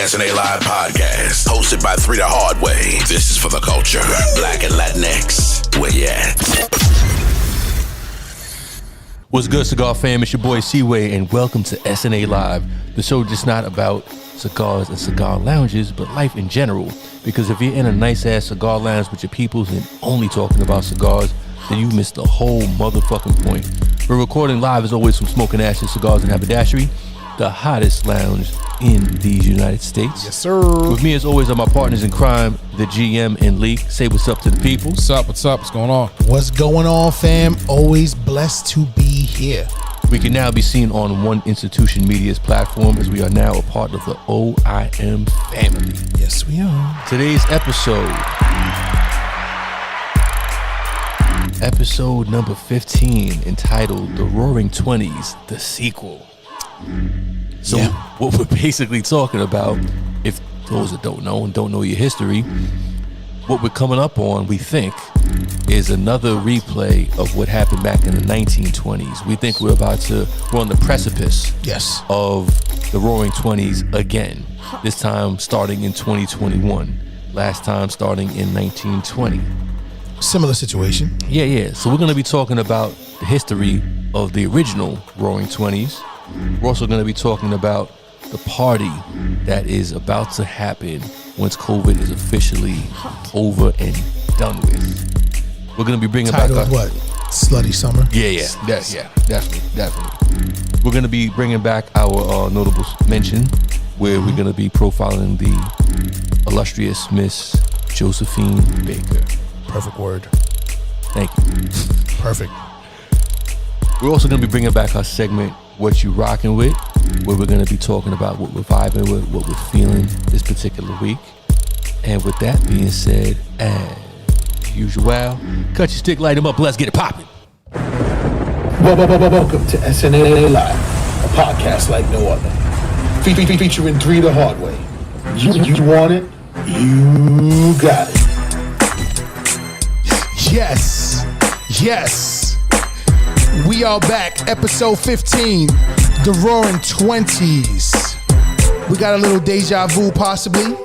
SNA Live podcast, hosted by 3 the Hard Way. This is for the culture. Black and Latinx. Where you at? What's good, cigar fam? It's your boy Seaway, and welcome to SNA Live, the show just not about cigars and cigar lounges, but life in general. Because if you're in a nice-ass cigar lounge with your peoples and only talking about cigars, then you missed the whole motherfucking point. We're recording live, as always, from Smoking Ashes Cigars and Haberdashery, the hottest lounge in these United States. Yes, sir. With me, as always, are my partners in crime, the GM and Leak. Say what's up to the people. What's up? What's going on? What's going on, fam? Always blessed to be here. We can now be seen on One Institution Media's platform, as we are now a part of the OIM family. Yes, we are. Today's episode number 15, entitled The Roaring 20's, the sequel. So what we're basically talking about, if those that don't know and don't know your history, what we're coming up on, we think, is another replay of what happened back in the 1920s. We think we're on the precipice of the Roaring 20's again. This time starting in 2021. Last time starting in 1920. Similar situation. Yeah. So we're going to be talking about the history of the original Roaring 20's. We're also going to be talking about the party that is about to happen once COVID is officially over and done with. We're going to be bringing Titled back what? Slutty Summer? Yeah, definitely. We're going to be bringing back our notable mention, where we're going to be profiling the illustrious Miss Josephine Baker. Perfect word. Thank you. Perfect. We're also going to be bringing back our segment, What You Rockin' With, where we're going to be talking about what we're vibing with, what we're feeling this particular week. And with that being said, as usual, cut your stick, light them up, let's get it poppin'. Welcome to SNA Live, a podcast like no other. Featuring 3 the Hard Way. You want it, you got it. Yes. We are back, episode 15, The Roaring 20's. We got a little deja vu possibly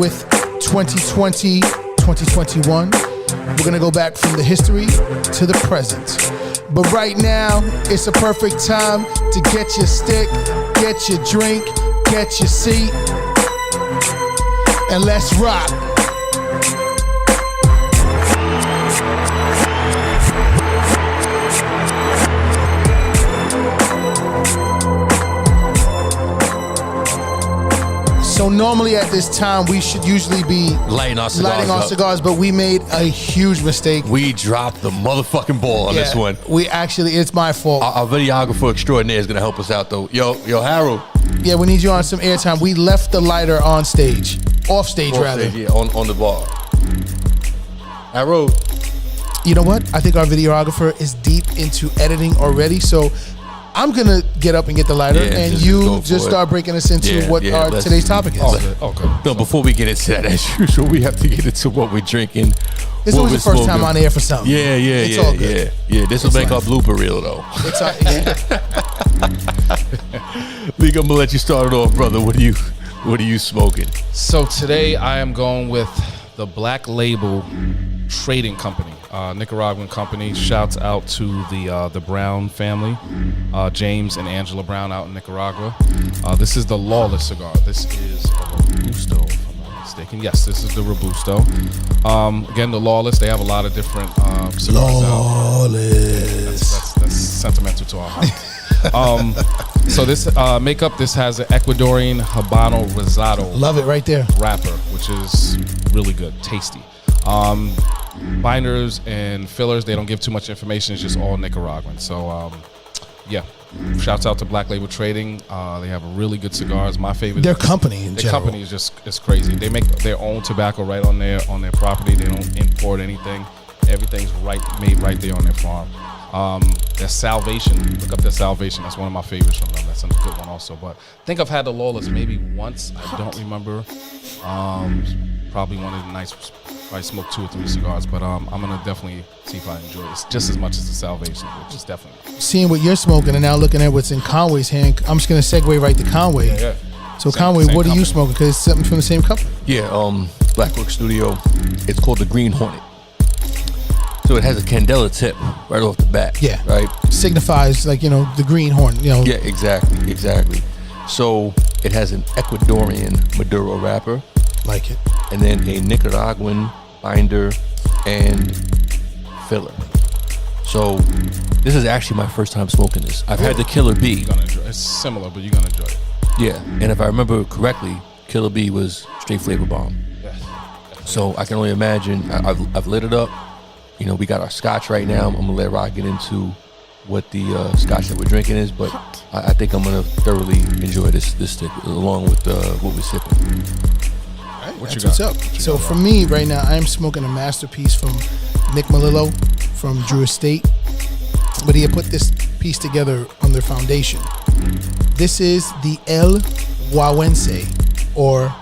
with 2020, 2021. We're gonna go back from the history to the present. But right now, it's a perfect time to get your stick, get your drink, get your seat, and let's rock. So normally at this time, we should usually be lighting our cigars, but we made a huge mistake. We dropped the motherfucking ball on this one. It's my fault. Our videographer extraordinaire is going to help us out, though. Yo, Harold. Yeah, we need you on some airtime. We left the lighter on stage. Off stage. Yeah, on the bar. Harold. You know what? I think our videographer is deep into editing already, so I'm going to get up and get the lighter, and you just start breaking us into what today's topic is. Okay. No, before we get into that, as usual, we have to get into what we're drinking. This was the first time on air for something. It's all good. Yeah, this will make our blooper reel, though. It's all, League, I'm going to let you start it off, brother. What are you smoking? So today I am going with the Black Label Trading Company. Nicaraguan company. Shouts out to the Brown family, James and Angela Brown out in Nicaragua. This is the Lawless cigar. This is a Robusto, if I'm not mistaken. Yes, this is the Robusto. Again, the Lawless. They have a lot of different cigars Lawless. That's sentimental to our heart. So this makeup, this has an Ecuadorian Habano Rosado. Love it right there. Wrapper, which is really good, tasty. Binders and fillers, they don't give too much information. It's just all Nicaraguan. So, shouts out to Black Label Trading. They have really good cigars. My favorite. Their company in general. Their company is crazy. They make their own tobacco right on their property. They don't import anything. Everything's made right there on their farm. Their Salvation, look up their Salvation. That's one of my favorites from them. That's a good one also. But I think I've had the Lawless maybe once. I don't remember. Probably one of the nights I smoked 2 or 3 cigars, but I'm gonna definitely see if I enjoy this just as much as the Salvation, which is definitely. Seeing what you're smoking and now looking at what's in Conway's hand, I'm just gonna segue right to Conway. Yeah. So Conway, what are you smoking? Because it's something from the same company. Yeah, Blackwork Studio. It's called the Green Hornet. So it has a candela tip right off the bat. Yeah. Right? Signifies like, the green horn, Yeah, exactly. So it has an Ecuadorian Maduro wrapper. Like it. And then a Nicaraguan binder and filler. So this is actually my first time smoking this. I've had the Killer Bee. You're gonna enjoy it. It's similar, but you're gonna enjoy it. Yeah, and if I remember correctly, Killer Bee was straight flavor bomb. Yes. So I can only imagine. I've lit it up. We got our scotch right now. I'm gonna let Rock get into what the scotch that we're drinking is, but I think I'm gonna thoroughly enjoy this stick along with what we're sipping. Right, that's what's up. So for me right now, I am smoking a masterpiece from Nick Melillo from Drew Estate, but he had put this piece together on their foundation. This is the El Wawense, or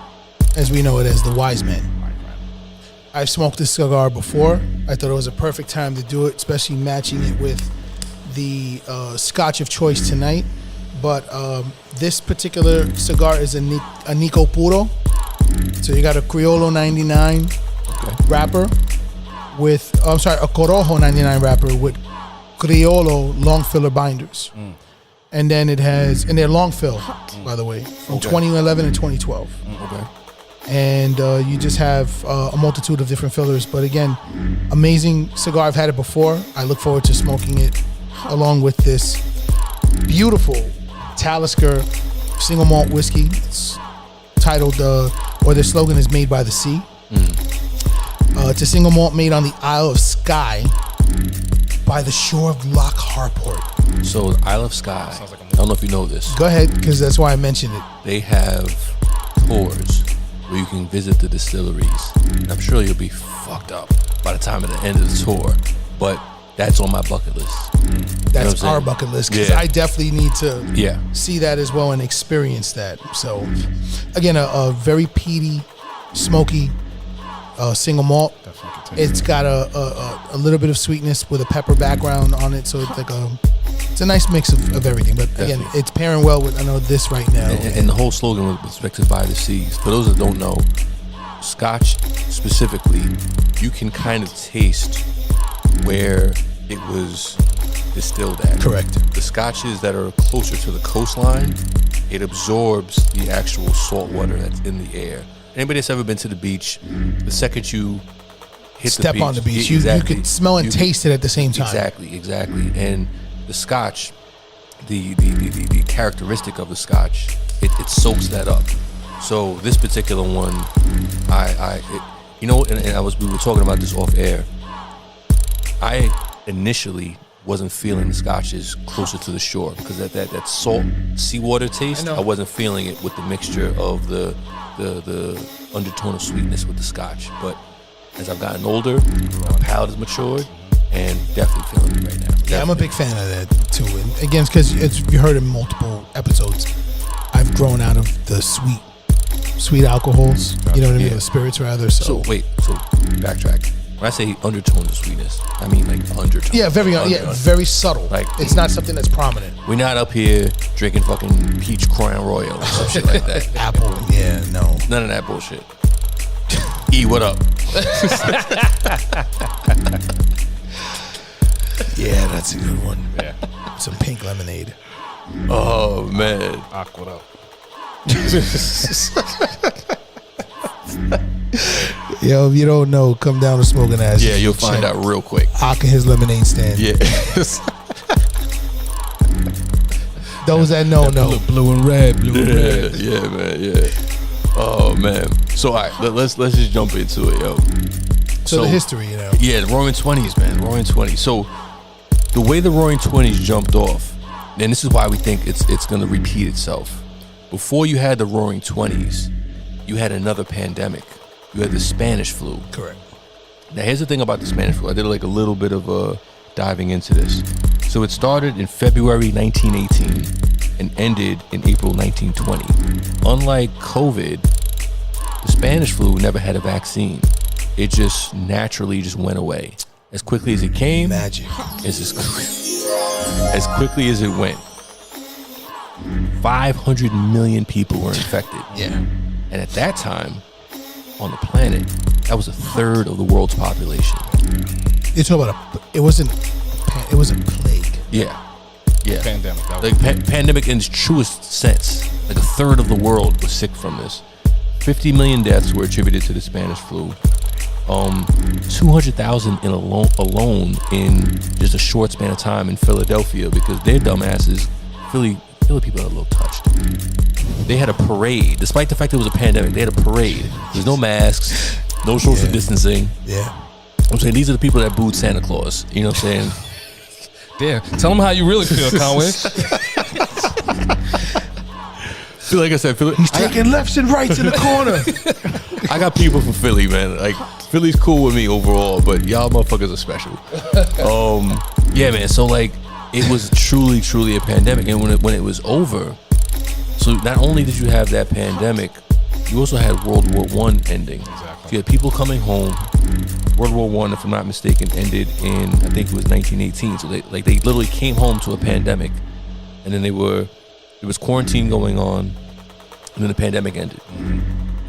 as we know it as the Wise Men. I've smoked this cigar before. I thought it was a perfect time to do it, especially matching it with the scotch of choice tonight. But this particular cigar is a Nico Puro. So you got a Criollo 99 wrapper with, a Corojo 99 wrapper with Criollo long filler binders. And then it has, and they're long fill, by the way, from 2011 and 2012. Okay. And you just have a multitude of different fillers. But again, amazing cigar. I've had it before. I look forward to smoking it along with this beautiful Talisker single malt whiskey. It's titled, or their slogan is Made by the Sea. It's a single malt made on the Isle of Skye by the shore of Loch Harport. So the Isle of Skye, I don't know if you know this. Go ahead, because that's why I mentioned it. They have tours where you can visit the distilleries. And I'm sure you'll be fucked up by the time of the end of the tour, but that's on my bucket list. That's our bucket list, because I definitely need to see that as well and experience that. So again, a very peaty, smoky single malt. It's got a little bit of sweetness with a pepper background on it, so it's like it's a nice mix of everything. But again, it's pairing well with, I know, this right now. And the whole slogan was respected by the seas. For those that don't know, Scotch specifically, you can kind of taste where it was distilled at. Correct. The Scotches that are closer to the coastline, it absorbs the actual salt water that's in the air. Anybody that's ever been to the beach, the second you step on the beach, you can smell and taste it at the same time. Exactly. And the Scotch, the characteristic of the Scotch, it soaks that up. So this particular one, we were talking about this off air. I initially wasn't feeling the Scotches closer to the shore because that salt seawater taste, I wasn't feeling it with the mixture of the undertone of sweetness with the Scotch. But as I've gotten older, my palate has matured, and definitely feeling it right now. Definitely. Yeah, I'm a big fan of that too. And again, because you heard in multiple episodes, I've grown out of the sweet alcohols. You know what I mean? The spirits rather. So backtrack. When I say undertone of sweetness, I mean like undertone. Yeah, very subtle. Like it's not something that's prominent. We're not up here drinking fucking peach Crown Royal or some shit like that. Apple, no. None of that bullshit. E, what up? Yeah, that's a good one. Yeah. Some pink lemonade. Oh man. What up? Yo, if you don't know, come down to Smoking Ash. Yeah, you'll find out real quick. Ak and his lemonade stand. Yeah. Those that know. Blue and red. Yeah, man. Yeah. Oh man. So all right, let's just jump into it, yo. So the history, Yeah, the Roaring 20's, man. Roaring 20's. So the way the Roaring 20's jumped off, and this is why we think it's gonna repeat itself. Before you had the Roaring 20's, you had another pandemic. You had the Spanish flu. Correct. Now here's the thing about the Spanish flu. I did like a little bit of diving into this. So it started in February 1918 and ended in April 1920. Unlike COVID, the Spanish flu never had a vaccine. It just naturally just went away. As quickly as it came, magic. As quickly as it went. 500 million people were infected. Yeah. And at that time, on the planet, that was a third of the world's population. You're talking about it was a plague. Yeah. Yeah. Pandemic. That was Like pandemic in its truest sense. Like a third of the world was sick from this. 50 million deaths were attributed to the Spanish flu. 200,000 alone in just a short span of time in Philadelphia because their dumbasses, Philly people are a little touched. They had a parade, despite the fact it was a pandemic. They had a parade. There's no masks, no social distancing. Yeah. I'm saying these are the people that booed Santa Claus. You know what I'm saying? Damn. Tell them how you really feel, Conway. Feel like I said, He's taking lefts and rights in the corner. I got people from Philly, man. Like Philly's cool with me overall, but y'all motherfuckers are special. Yeah, man. So like, it was truly a pandemic, and when it was over, so not only did you have that pandemic, you also had World War I ending. Exactly. So you had people coming home. World War I, if I'm not mistaken, ended in I think it was 1918. So they literally came home to a pandemic, and then there was quarantine going on, and then the pandemic ended,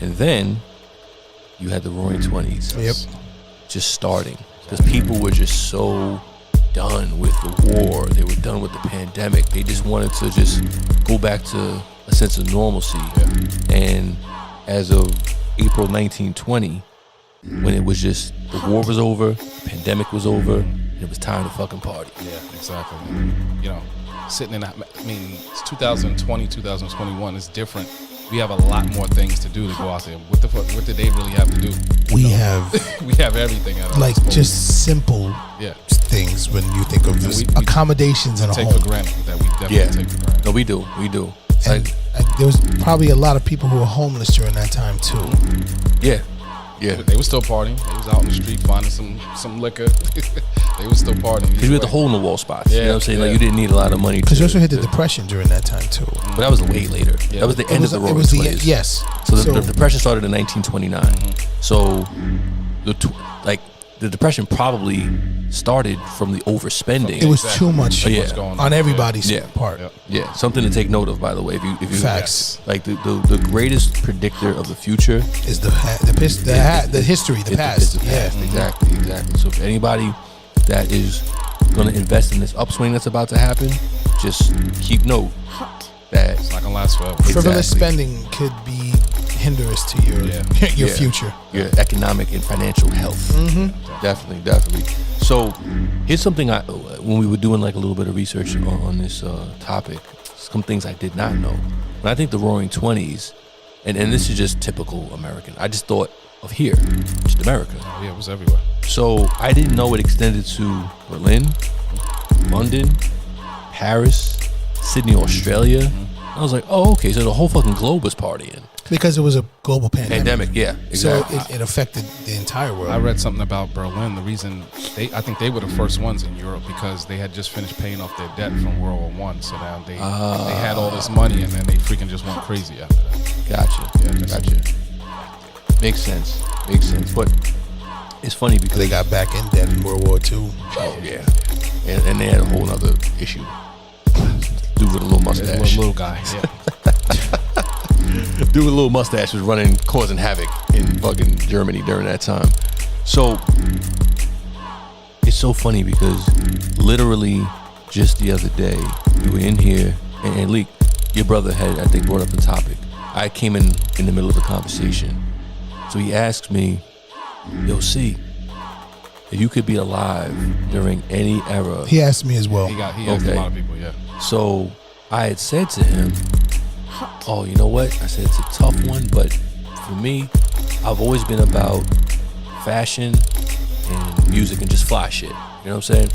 and then you had the Roaring 20s. Yep. Just starting because people were just so done with the war. They were done with the pandemic. They just wanted to just go back to a sense of normalcy. Yeah. And as of April 1920, when it was just the war was over, the pandemic was over, and it was time to fucking party. Yeah, exactly. You know, sitting in, I mean, it's 2020, 2021 is different. We have a lot more things to do to go out there. What the fuck? What did they really have to do? We have We have everything at our like disposal. just simple Yeah. things when you think of this we accommodations in a Take home. for granted that we definitely take for granted. No, we do. And Like, there was probably a lot of people who were homeless during that time too. yeah. They were still partying. They was out in the street finding some liquor. They was still partying. Because you had the hole in the wall spots. You know what I'm saying? Like, you didn't need a lot of money. Because you also hit the depression during that time too. But that was way later. Yeah. That was the end of the It Roaring was the 20s. yes. So the depression started in 1929. So the depression probably started from the overspending. It was too much Yeah. What's going on everybody's Yeah. part. Yeah. Yeah, something to take note of, by the way. If you Facts. like the greatest predictor of the future Is the history, the past. is the past. Exactly. So if anybody that is going to invest in this upswing that's about to happen, just keep note that It's not gonna last forever. Frivolous Exactly. spending could be hindrance to your your Yeah. future. your economic and financial health. Definitely. So here's something when we were doing like a little bit of research on this topic, some things I did not know. And I think the Roaring 20s, and this is just typical American. I just thought of here, just America. Oh, yeah, it was everywhere. So I didn't know it extended to Berlin, London, Paris, Sydney, Australia. I was like, oh, okay, so the whole fucking globe was partying. Because it was a global pandemic. Yeah, exactly. So it affected the entire world. I read something about Berlin. The reason I think they were the first ones in Europe because they had just finished paying off their debt from World War One. So now they had all this money and then they freaking just went crazy after that. Gotcha. Makes sense. But it's funny because they got back in debt in World War II. Oh yeah, and they had a whole other issue. Dude with a little mustache. Little guy. Yeah. Dude with a little mustache was causing havoc in fucking Germany during that time. So it's so funny because literally just the other day we were in here and Leek, your brother had I think brought up the topic. I came in the middle of the conversation, so he asked me, "Yo, C, if you could be alive during any era." He asked me as well. He asked a lot of people. Yeah. So I had said to him, oh, you know what? I said, it's a tough one, but for me, I've always been about fashion and music and just fly shit. You know what I'm saying?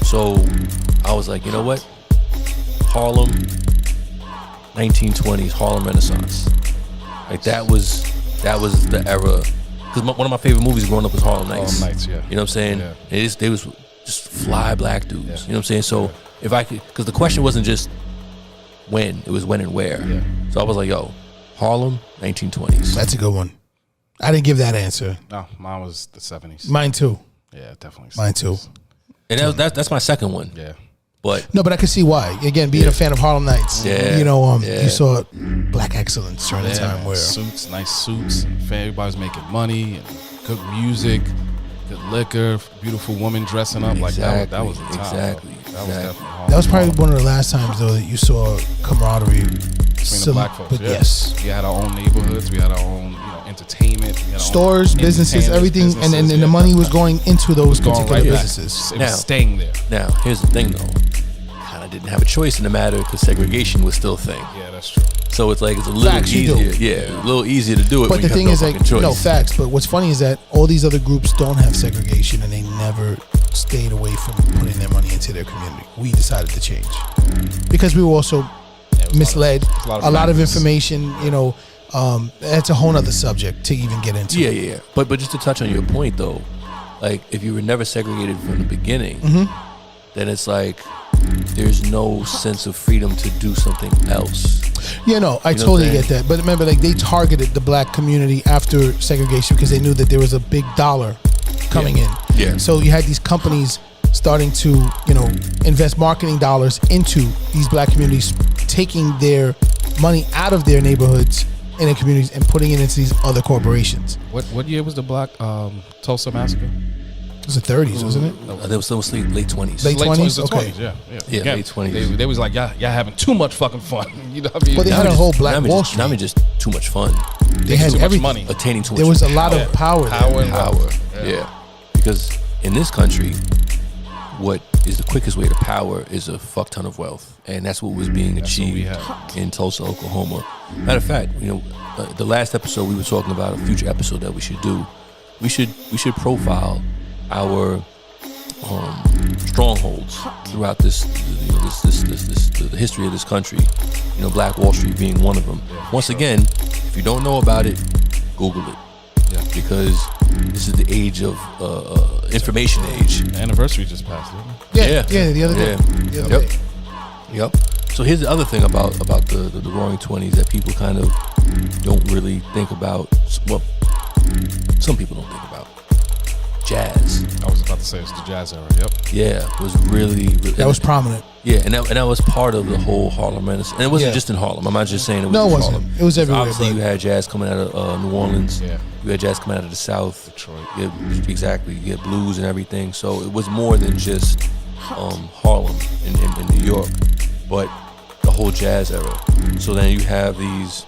So I was like, you know what? Harlem, 1920s, Harlem Renaissance. Like that was the era. Because one of my favorite movies growing up was Harlem Nights. Harlem Nights, yeah. You know what I'm saying? Yeah. They was just fly black dudes. Yeah. You know what I'm saying? So if I could, because the question wasn't just when, it was when and where. Yeah. So I was like, yo, Harlem, 1920s. That's a good one. I didn't give that answer. No, mine was the 70s. Mine too. Yeah, definitely. Mine too. And that's my second one. Yeah. But No, but I can see why. Again, being a fan of Harlem Nights, Yeah. you saw black excellence during the time man. where Suits, nice suits, and everybody's making money and good music, good liquor, beautiful woman dressing up like that was the time. Exactly. That was definitely hard. that was probably one of the last times though that you saw camaraderie between the black folks. But Yeah. yes, We had our own neighborhoods. We had our own, entertainment. We had our stores, own businesses, entertainers, everything, and businesses, the money was going into those going particular right back. businesses. It Now- was staying there. now here's the thing though. Kind of didn't have a choice in the matter because segregation was still a thing. Yeah, that's true. So it's like it's a little Facts, you easier. do. Yeah, a little easier to do it. But when the you thing have is, no like, fucking choice. no facts. But what's funny is that all these other groups don't have segregation, and they never stayed away from putting their money into their community. We decided to change because we were also misled. a lot of A lot of factors. information. That's a whole other subject to even get into. Yeah. But just to touch on your point though, like if you were never segregated from the beginning, then it's like there's no sense of freedom to do something else. Yeah, no, I You know totally what I'm get that. But remember, like they targeted the black community after segregation because they knew that there was a big dollar coming in. Yeah. So you had these companies starting to, invest marketing dollars into these black communities, taking their money out of their neighborhoods and their communities and putting it into these other corporations. What year was the Black Tulsa massacre? It was the 30s, wasn't it? There was still late 20s. Late 20s? the Okay. 20s, yeah. Yeah, Again, late 20s. They was like, y'all having too much fucking fun. You know what I mean? But they had a whole Black Wall Street. Not just too much fun. They had too much everything. money. Attaining too much There was a lot of power there. Power and power. wealth. Yeah. Because in this country, what is the quickest way to power is a fuck ton of wealth. And that's what was being That's what we achieved had. in Tulsa, Oklahoma. Matter of fact, the last episode we were talking about, a future episode that we should do, we should profile our strongholds throughout the history of this country. Black Wall Street being one of them. Once again, if you don't know about it, Google it. Yeah. Because this is the age of information age. The anniversary just passed, didn't it? Yeah, the other day. The other day. Yep. So here's the other thing about the Roaring 20s that people kind of don't really think about. Well, some people don't think about. Jazz. I was about to say it's the jazz era. Yep. Yeah, was really That was prominent. Yeah, and that was part of the whole Harlem Renaissance. And it wasn't Yeah. just in Harlem. I'm not just saying it was No, it just wasn't. Harlem. It was everywhere, Obviously, but- you had jazz coming out of New Orleans. Yeah. You had jazz coming out of the South. Detroit. Exactly. You had blues and everything. So it was more than just Harlem in New York, but the whole jazz era. So then you have these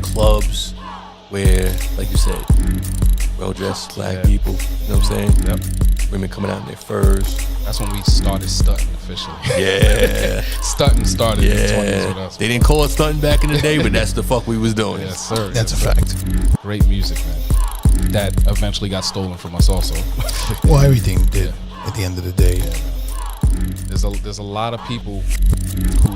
clubs where, like you said, well-dressed black Yeah. people. You know what I'm saying? Yep. Women coming out in their furs. That's when we started stunting officially. Yeah. Stunting started in the 20s with Yeah. us. They didn't call it stunting back in the day, but that's the fuck we was doing. Yes, sir. That's a Yes, sir. fact. Great music, man. That eventually got stolen from us also. Well, everything did at the end of the day. There's a lot of people who,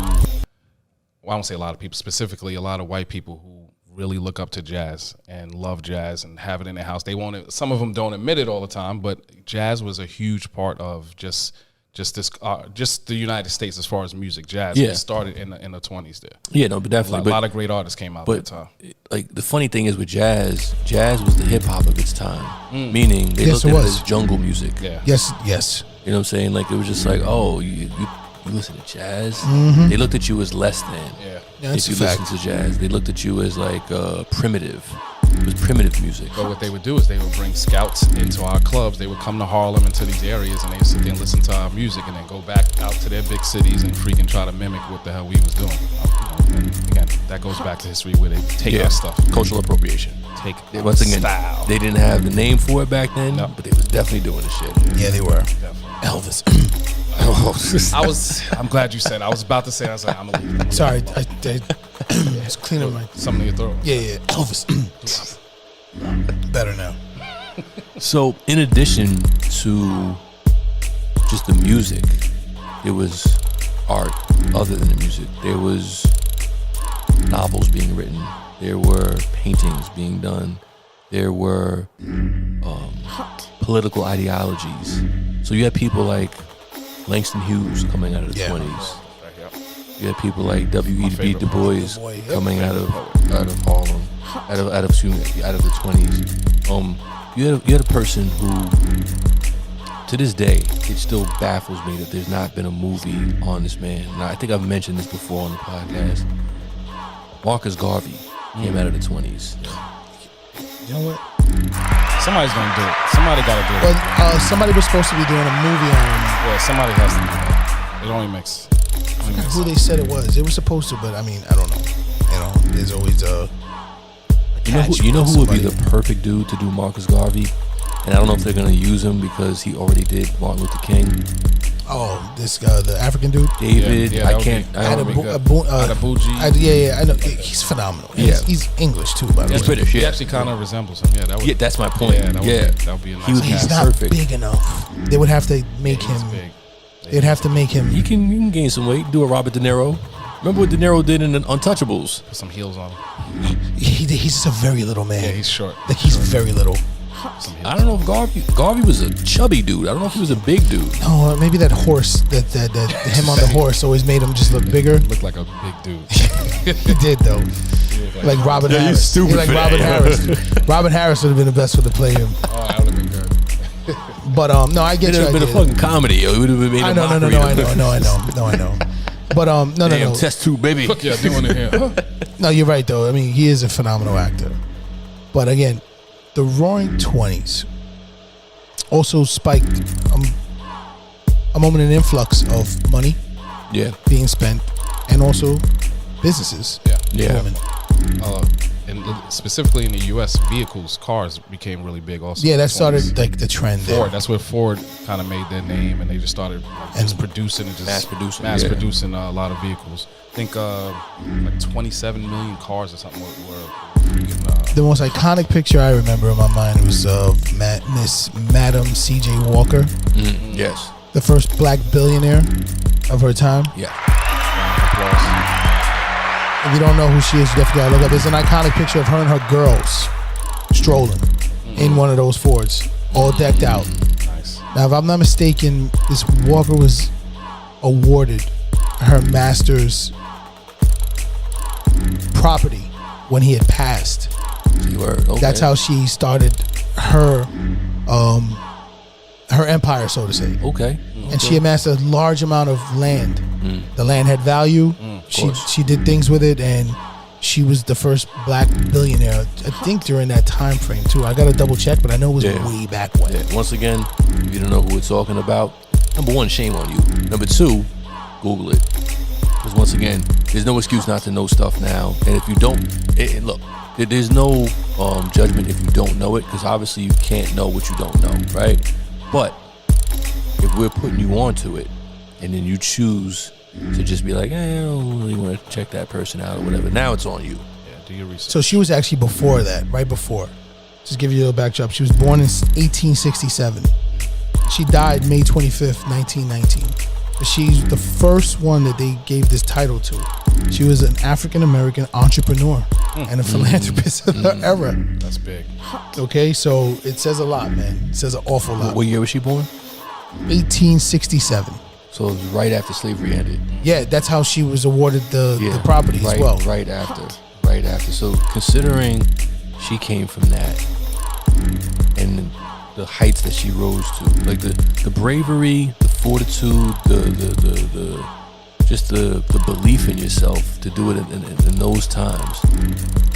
well, I don't say a lot of people, specifically a lot of white people who really look up to jazz and love jazz and have it in their house. They won't. Some of them don't admit it all the time, but jazz was a huge part of just the United States as far as music. Jazz. Yeah. It started in the 20s there. Yeah, no, but A definitely. lot of great artists came out at that But time. like the funny thing is with jazz was the hip hop of its time. Meaning they Yes, looked it at it was. as jungle music. Yeah. Yes. You know what I'm saying? Like it was just like, oh, you listen to jazz. They looked at you as less than. Yeah. Yeah, that's if a you fact. listen to jazz, they looked at you as like primitive. It was primitive music. But what they would do is they would bring scouts into our clubs. They would come to Harlem and to these areas, and they would sit there and listen to our music, and then go back out to their big cities and freaking try to mimic what the hell we was doing. And again, that goes back to history where they take our stuff, Cultural appropriation. take They- our Once again, style. they didn't have the name for it back then, No. but they was definitely doing the shit. Yeah, they were. Definitely. Elvis. I'm glad you said. I was about to say. I was like, I'm gonna leave it. Sorry, I was cleaning my. Something in your throat. Yeah, Elvis. Better now. So, in addition to just the music, there was art other than the music. There was novels being written. There were paintings being done. There were political ideologies. So you had people like Langston Hughes coming out of the Yeah. 20s. Right here. You had people like W.E.B. favorite Du Bois poet. coming out of Harlem, out of the 20s. You had a person who to this day, it still baffles me that there's not been a movie on this man. And I think I've mentioned this before on the podcast. Marcus Garvey came out of the 20s. You know what? Somebody's gonna do it. Somebody gotta do it. Well, somebody was supposed to be doing a movie on Yeah, somebody has to do that. It only makes. who they said it was. They were supposed to, but I mean, I don't know. You know, there's always a You know who would be the perfect dude to do Marcus Garvey? And I don't know if they're gonna use him because he already did Martin Luther King. Oh, this guy, the African dude. David, Yeah, I that can't. would be- I don't Adebuji. Yeah, I know. He's phenomenal. He's English too, by the He's way. British. He Yeah, actually kind of resembles him. Yeah, that would. yeah, that's my point. Yeah, Yeah, that would be a nice. He would be He's cast. not perfect. big enough. They would have to make He's him. big. They'd have to make him. You can gain some weight. Do a Robert De Niro. Remember what De Niro did in the Untouchables? Put some heels on him. He's just a very little man. Yeah, he's short. Like he's very little. Some heels I don't know if Garvey was a chubby dude. I don't know if he was a big dude. No, maybe that horse that him on the horse always made him just look bigger. Looked like a big dude. He did though. Like Robin Yeah, you're Harris. stupid He's like for that, Robin yo. Harris. Robin Harris would have been the best one to play him. Oh, that would have been good. But no, I get It you. would have been a fucking comedy. Yo. It would have been made I a know, mockery. I know. But no. Damn, test tube, baby. Fuck yeah, doing it here. No, you're right though. I mean, he is a phenomenal actor. But again, the Roaring 20s also spiked a moment in influx of money Yeah, being spent, and also businesses. yeah. Women. And specifically in the U.S., vehicles, cars became really big also. Yeah, that in the 20s. started like the trend there. Ford. That's where Ford kind of made their name, and they just started just producing and just Mass producing, mass yeah. producing a lot of vehicles. I think like 27 million cars or something were freaking. The most iconic picture I remember in my mind was of Miss Madam C.J. Walker, Yes. the first black billionaire of her time. Yeah. applause. If you don't know who she is, you definitely gotta look up. There's an iconic picture of her and her girls strolling in one of those Fords, all decked out. Nice. Now, if I'm not mistaken, this Walker was awarded her master's property when he had passed. Okay. That's how she started her her empire, so to say. Okay. And she amassed a large amount of land. The land had value. She did things with it, and she was the first black billionaire, I think, during that time frame too. I gotta double check, but I know it was way back when. Yeah. Once again, if you don't know who we're talking about, number one, shame on you. Number two, Google it. Because once again, there's no excuse not to know stuff now. And if you don't, look, there's no judgment if you don't know it, because obviously you can't know what you don't know, right? But if we're putting you onto it, and then you choose to just be like, I don't really want to check that person out or whatever, now it's on you. Yeah, do your research. So she was actually before that, right before. Just give you a little backdrop. She was born in 1867. She died May 25th, 1919. She's the first one that they gave this title to. She was an African-American entrepreneur and a philanthropist of her era. That's big. Okay, so it says a lot, man. It says an awful lot. What year was she born? 1867. So it was right after slavery ended. Yeah, that's how she was awarded the property right, as well. Right after. So considering she came from that and the heights that she rose to, like the bravery, the fortitude, the just the belief in yourself to do it in those times,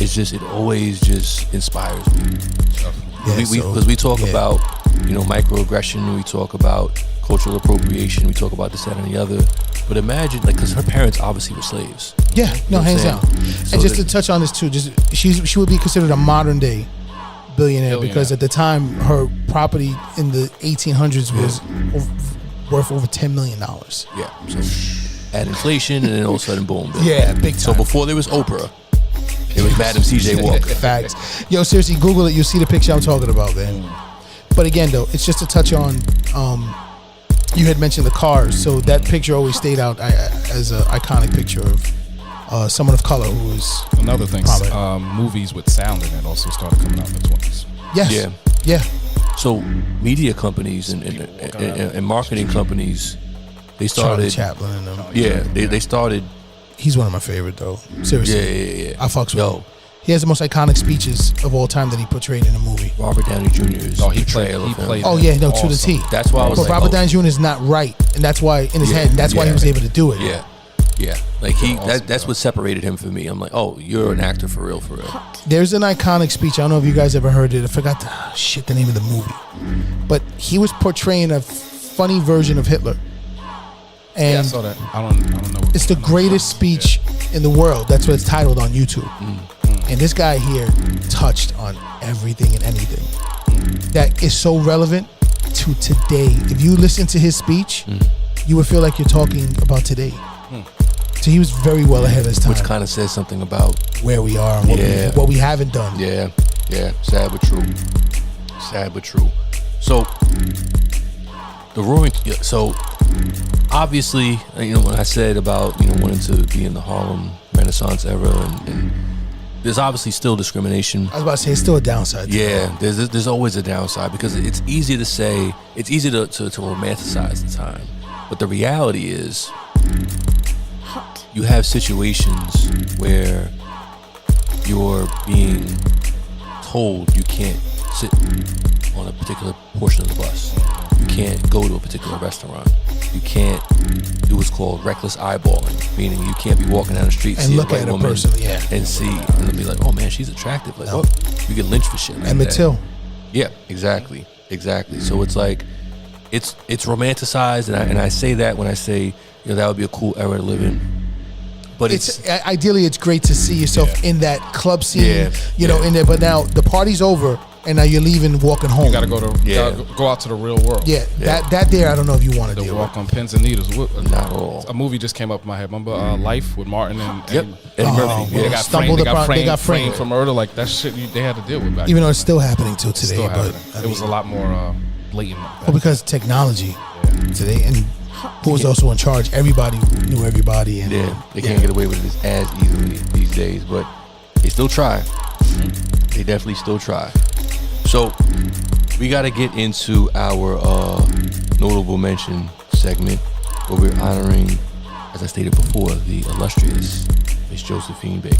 it always just inspires me. Yeah, Because we talk about, microaggression, we talk about cultural appropriation, we talk about this, that, and the other. But imagine, because her parents obviously were slaves. Yeah, no, You know hands what down. I'm saying? So And just that- to touch on this too, she would be considered a modern day billionaire because at the time her property in the 1800s was worth over $10 million. Yeah. So add inflation, and then all of a sudden, boom. Yeah, big time. So before there was Oprah, it was Madam C.J. Walker. Facts. Yo, seriously, Google it. You'll see the picture I'm talking about, man. But again, though, it's just to touch on. You had mentioned the cars, so that picture always stayed out as an iconic picture of someone of color who was Another thing, movies with sound in it also started coming out in the 20s. Yes. Yeah. So media companies and marketing companies, they Charlie started. Chaplin and them. Yeah, they started. He's one of my favorite though. Seriously. Yeah. I fucks with him. He has the most iconic speeches of all time that he portrayed in a movie. Robert Downey Jr.'s portrayal of him. played Oh it yeah, no, to awesome. the T. That's why I was But like, Robert oh, Downey Jr. is not right, and that's why in his Yeah, head, and that's why he yeah. was able to do it. Yeah. Like Awesome, that's bro. what separated him from me. I'm like, oh, you're an actor for real, for real. There's an iconic speech. I don't know if you guys ever heard it. I forgot the name of the movie, but he was portraying a funny version of Hitler, Yeah, I and saw that. I don't know. it's the greatest speech in the world. That's what it's titled on YouTube. And this guy here touched on everything and anything that is so relevant to today. If you listen to his speech, you would feel like you're talking about today. So he was very well ahead of his time. Which kind of says something about where we are and what we haven't done. Yeah. Sad but true. Sad but true. So the Roaring. So obviously, when I said about wanting to be in the Harlem Renaissance era, and there's obviously still discrimination. I was about to say it's still a downside. Yeah, there's always a downside because it's easy to say, it's easy to romanticize the time, but the reality is, you have situations where you're being told you can't sit on a particular portion of the bus. You can't go to a particular restaurant. You can't do what's called reckless eyeballing, meaning you can't be walking down the street And see look a white at a woman person, and see and be like, oh man, she's attractive. Like, oh, you get lynched for shit. Like Emmett that. Till. Yeah, exactly. So it's like it's romanticized, and I say that when I say that would be a cool era to live in. But It's ideally it's great to see yourself in that club scene, Yeah. in there. But now the party's over, and now you're leaving, walking home. You gotta go out to the real world. Yeah, that there I don't know if you want to The deal walk with. on pins and needles. Not at all. A movie just came up in my head. Remember Life with Martin and Yep. Eddie Murphy. They Yeah. got Stumbled framed. upon- They got framed. framed for murder. Like that shit they had to deal with back Even then. though it's still happening till today. Still but happening. It was a lot more blatant. Like that. well, because technology today, and who was also in charge? Everybody knew everybody, and They can't get away with it as easily these days, but they still try. They definitely still try. So we got to get into our notable mention segment where we're honoring, as I stated before, the illustrious Miss Josephine Baker.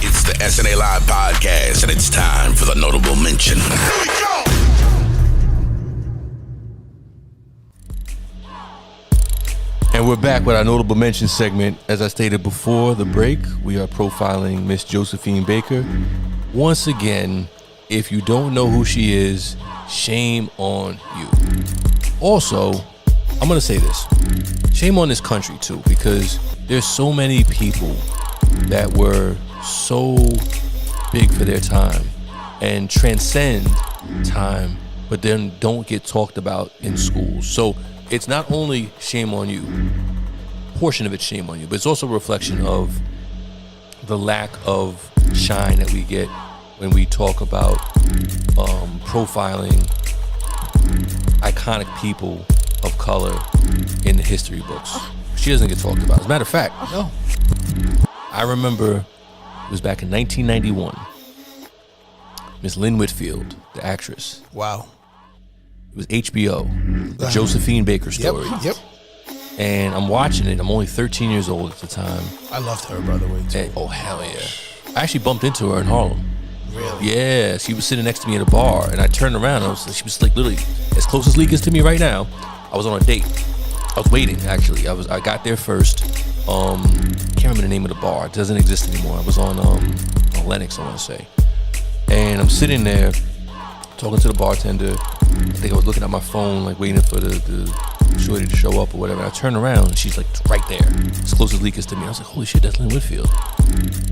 It's the SNA Live podcast, and it's time for the notable mention. And we're back with our notable mention segment. As I stated before the break, we are profiling Miss Josephine Baker. Once again, if you don't know who she is, shame on you. Also, I'm gonna say this. Shame on this country too, because there's so many people that were so big for their time and transcend time, but then don't get talked about in schools. So it's not only shame on you, portion of it's shame on you, but it's also a reflection of the lack of shine that we get when we talk about profiling iconic people of color in the history books. She doesn't get talked about. As a matter of fact, no. I remember it was back in 1991. Miss Lynn Whitfield, the actress. Wow. It was HBO, the Josephine Baker story. Yep. And I'm watching it. I'm only 13 years old at the time. I loved her, by the way, too. And, oh, hell yeah. I actually bumped into her in Harlem. Really? Yeah, she was sitting next to me at a bar, and I turned around, and she was like literally as close as Leak is to me right now. I was on a date. I was waiting, actually. I got there first. Can't remember the name of the bar. It doesn't exist anymore. I was on Lenox, I want to say. And I'm sitting there talking to the bartender. I think I was looking at my phone, like waiting for the shorty to show up or whatever. And I turn around, and she's like right there, as close as Leak is to me. I was like, holy shit, that's Lynn Whitfield.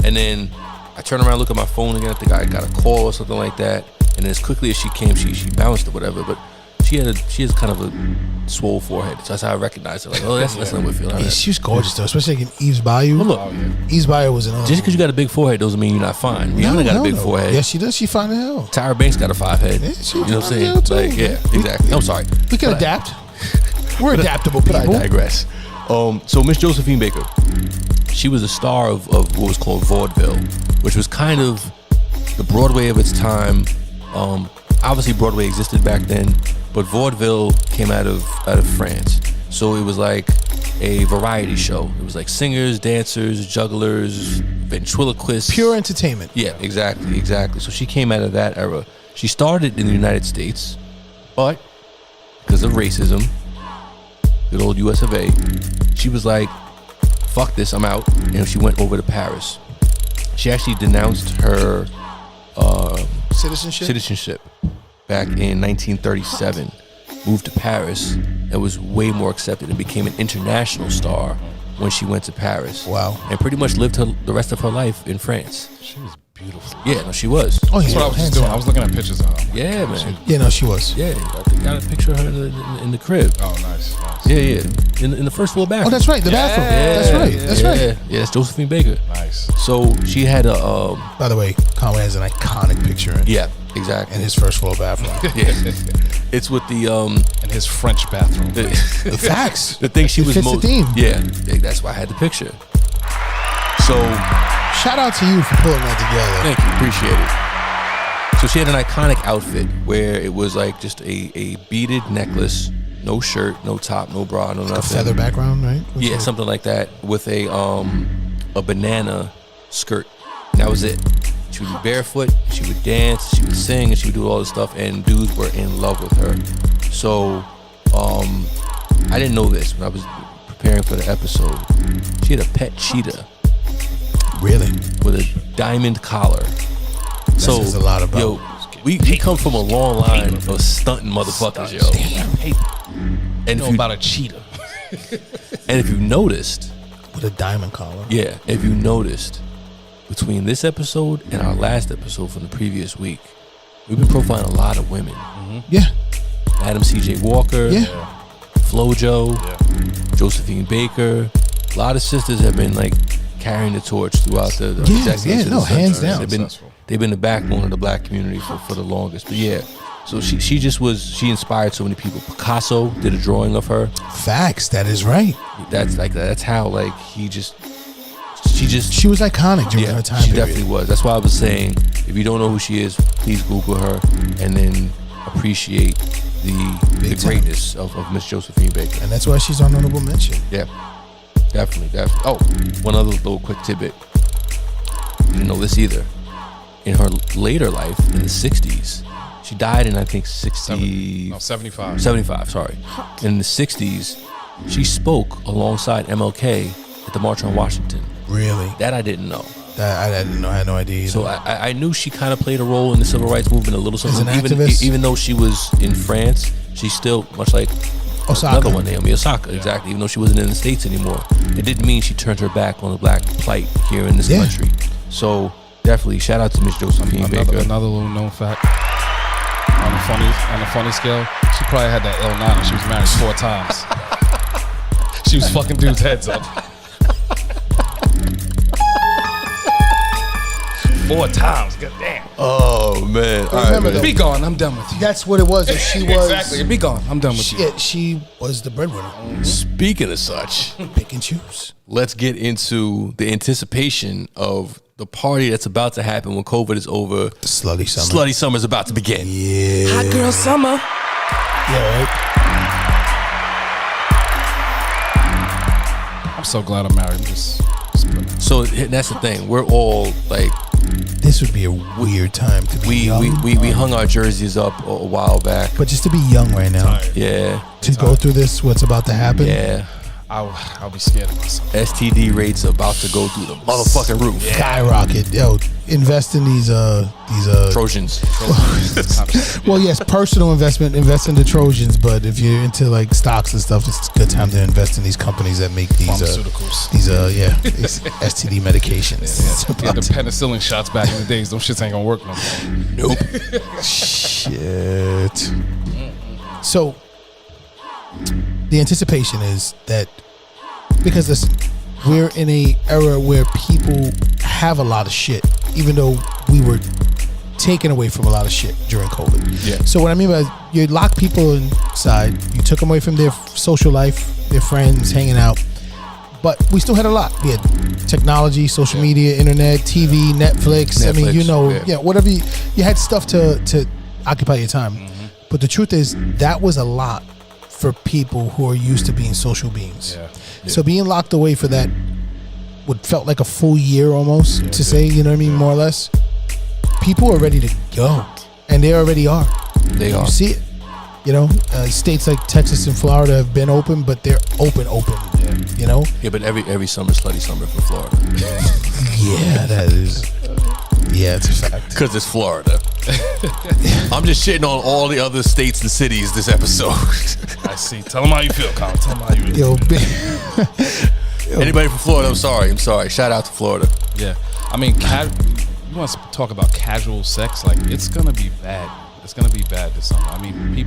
And then I turn around, look at my phone again. I think I got a call or something like that. And then as quickly as she came, she bounced or whatever. But she has kind of a swole forehead, so that's how I recognized her. Like, oh, that's Lynn Whitfield. Yeah, she was gorgeous, though, especially in Eve's Bayou. Well, look, Eve's Bayou was another. just because you got a big forehead doesn't mean you're not fine. Rihanna got a big forehead. Yes, she does. She fine as hell. Tyra Banks got a 5 head. Yeah, she you know what I'm fine saying? as hell, too. Like, yeah, exactly. I'm sorry. We can But adapt. We're adaptable But I people. digress. So Miss Josephine Baker, she was a star of what was called vaudeville, which was kind of the Broadway of its time. Obviously Broadway existed back then, but vaudeville came out of France. So it was like a variety show. It was like singers, dancers, jugglers, ventriloquists. Pure entertainment. Yeah, exactly. So she came out of that era. She started in the United States, but because of racism, good old US of A, she was like, fuck this, I'm out. And she went over to Paris. She actually denounced her citizenship back in 1937. Moved to Paris and was way more accepted and became an international star when she went to Paris. Wow. And pretty much lived the rest of her life in France. She was beautiful. Yeah, no, she was. Oh, That's what I was just doing. I was looking at pictures of her. Yeah, man. Yeah, no, she was. Yeah, I think I got a picture of her in the crib. Oh, nice. Yeah. In the first floor bathroom. Oh, that's right, the bathroom. That's right. Yeah, that's Josephine Baker. Nice. So she had a By the way, Conway has an iconic picture in exactly. his first floor bathroom. Yeah. It's with the In his French bathroom. The facts. the thing she It was fits the most theme. Yeah, that's why I had the picture. So Shout out to you for pulling that together. thank you, appreciate it. So she had an iconic outfit where it was like just a beaded necklace, no shirt, no top, no bra, no nothing. A feather background, right? Yeah, something like that with a banana skirt. And that was it. She would be barefoot, she would dance, she would sing, and she would do all this stuff, and dudes were in love with her. So I didn't know this when I was preparing for the episode. She had a pet cheetah. Really? With a diamond collar. So says a lot about- yo, we come from a long line of stunting motherfuckers, yo. And Know about a cheetah. and if you noticed, With a diamond collar. yeah, if you noticed, between this episode and our last episode from the previous week, we've been profiling a lot of women. Yeah. Madam C.J. Walker, Yeah. Flojo, Josephine Baker. A lot of sisters have been like carrying the torch throughout the decades of the hands century. down. They've been the backbone of the black community for the longest. But yeah, so she inspired so many people. Picasso did a drawing of her. Facts. That is right. That's how like she just She was iconic during her time she period. definitely was. That's why I was saying, if you don't know who she is, please Google her and then appreciate the Big time. greatness of Miss Josephine Baker. And that's why she's on honorable mention. Yeah, definitely. Oh, one other little quick tidbit. You didn't know this either. In her later life, in the 60s, she died in, I think, 75. 75, sorry. In the 60s, she spoke alongside MLK at the March on Washington. Really? That I didn't know. That I didn't know. I had no idea either. So I knew she kind of played a role in the civil rights movement a little something. As an activist? Even though she was in France, she's still much like Osaka. another one, Naomi Osaka, exactly. Even though she wasn't in the States anymore, it didn't mean she turned her back on the black plight here in this country. So definitely shout out to Miss Josephine Baker. Another little known fact. On the funny scale, she probably had that L9 and she was married 4 times. She was fucking dudes' heads up. 4 times, goddamn. Oh man! All right, Remember man. Be gone, I'm done with you. That's what it was. She was Exactly, be gone, I'm done with you. She was the breadwinner. Speaking of such, Pick and choose. let's get into the anticipation of the party that's about to happen when COVID is over. The slutty summer. Slutty summer is about to begin. Yeah. Hot girl summer. Yeah, right? I'm so glad I'm married. I'm just So that's the thing. We're all like, This would be a weird time to be young. we hung our jerseys up a while back. But just to be young right now, Yeah, to go through this, what's about to happen. yeah. I'll be scared of myself. STD rates about to go through the motherfucking roof. Skyrocket. Yo, invest in these Trojans. well, yes, personal investment, invest in the Trojans, but if you're into like stocks and stuff, it's a good time to invest in these companies that make these Pharmaceuticals. these STD medications. It's Yeah, about the to- penicillin shots back in the days, those shits ain't gonna work no more. Nope. Shit. So the anticipation is that, because listen, we're in a era where people have a lot of shit, even though we were taken away from a lot of shit during COVID. Yeah. So what I mean by you lock people inside, you took them away from their social life, their friends, hanging out, but we still had a lot. We had technology, social media, internet, TV, Netflix. I mean, Netflix, whatever you had stuff to occupy your time. But the truth is, that was a lot for people who are used to being social beings. Yeah. So being locked away for that would felt like a full year almost to say, you know what I mean, more or less. People are ready to go, and they already are. They are. You see it. You know, states like Texas and Florida have been open, but they're open. Yeah. You know. Yeah, but every summer slutty summer for Florida. Yeah, that is. Yeah, it's a fact. Because it's Florida. I'm just shitting on all the other states and cities this episode. I see. Tell them how you feel, Colin. Tell them how you really feel. Anybody from Florida, I'm sorry. Shout out to Florida. Yeah. I mean, you want to talk about casual sex? Like, it's going to be bad. It's going to be bad this summer. I mean, you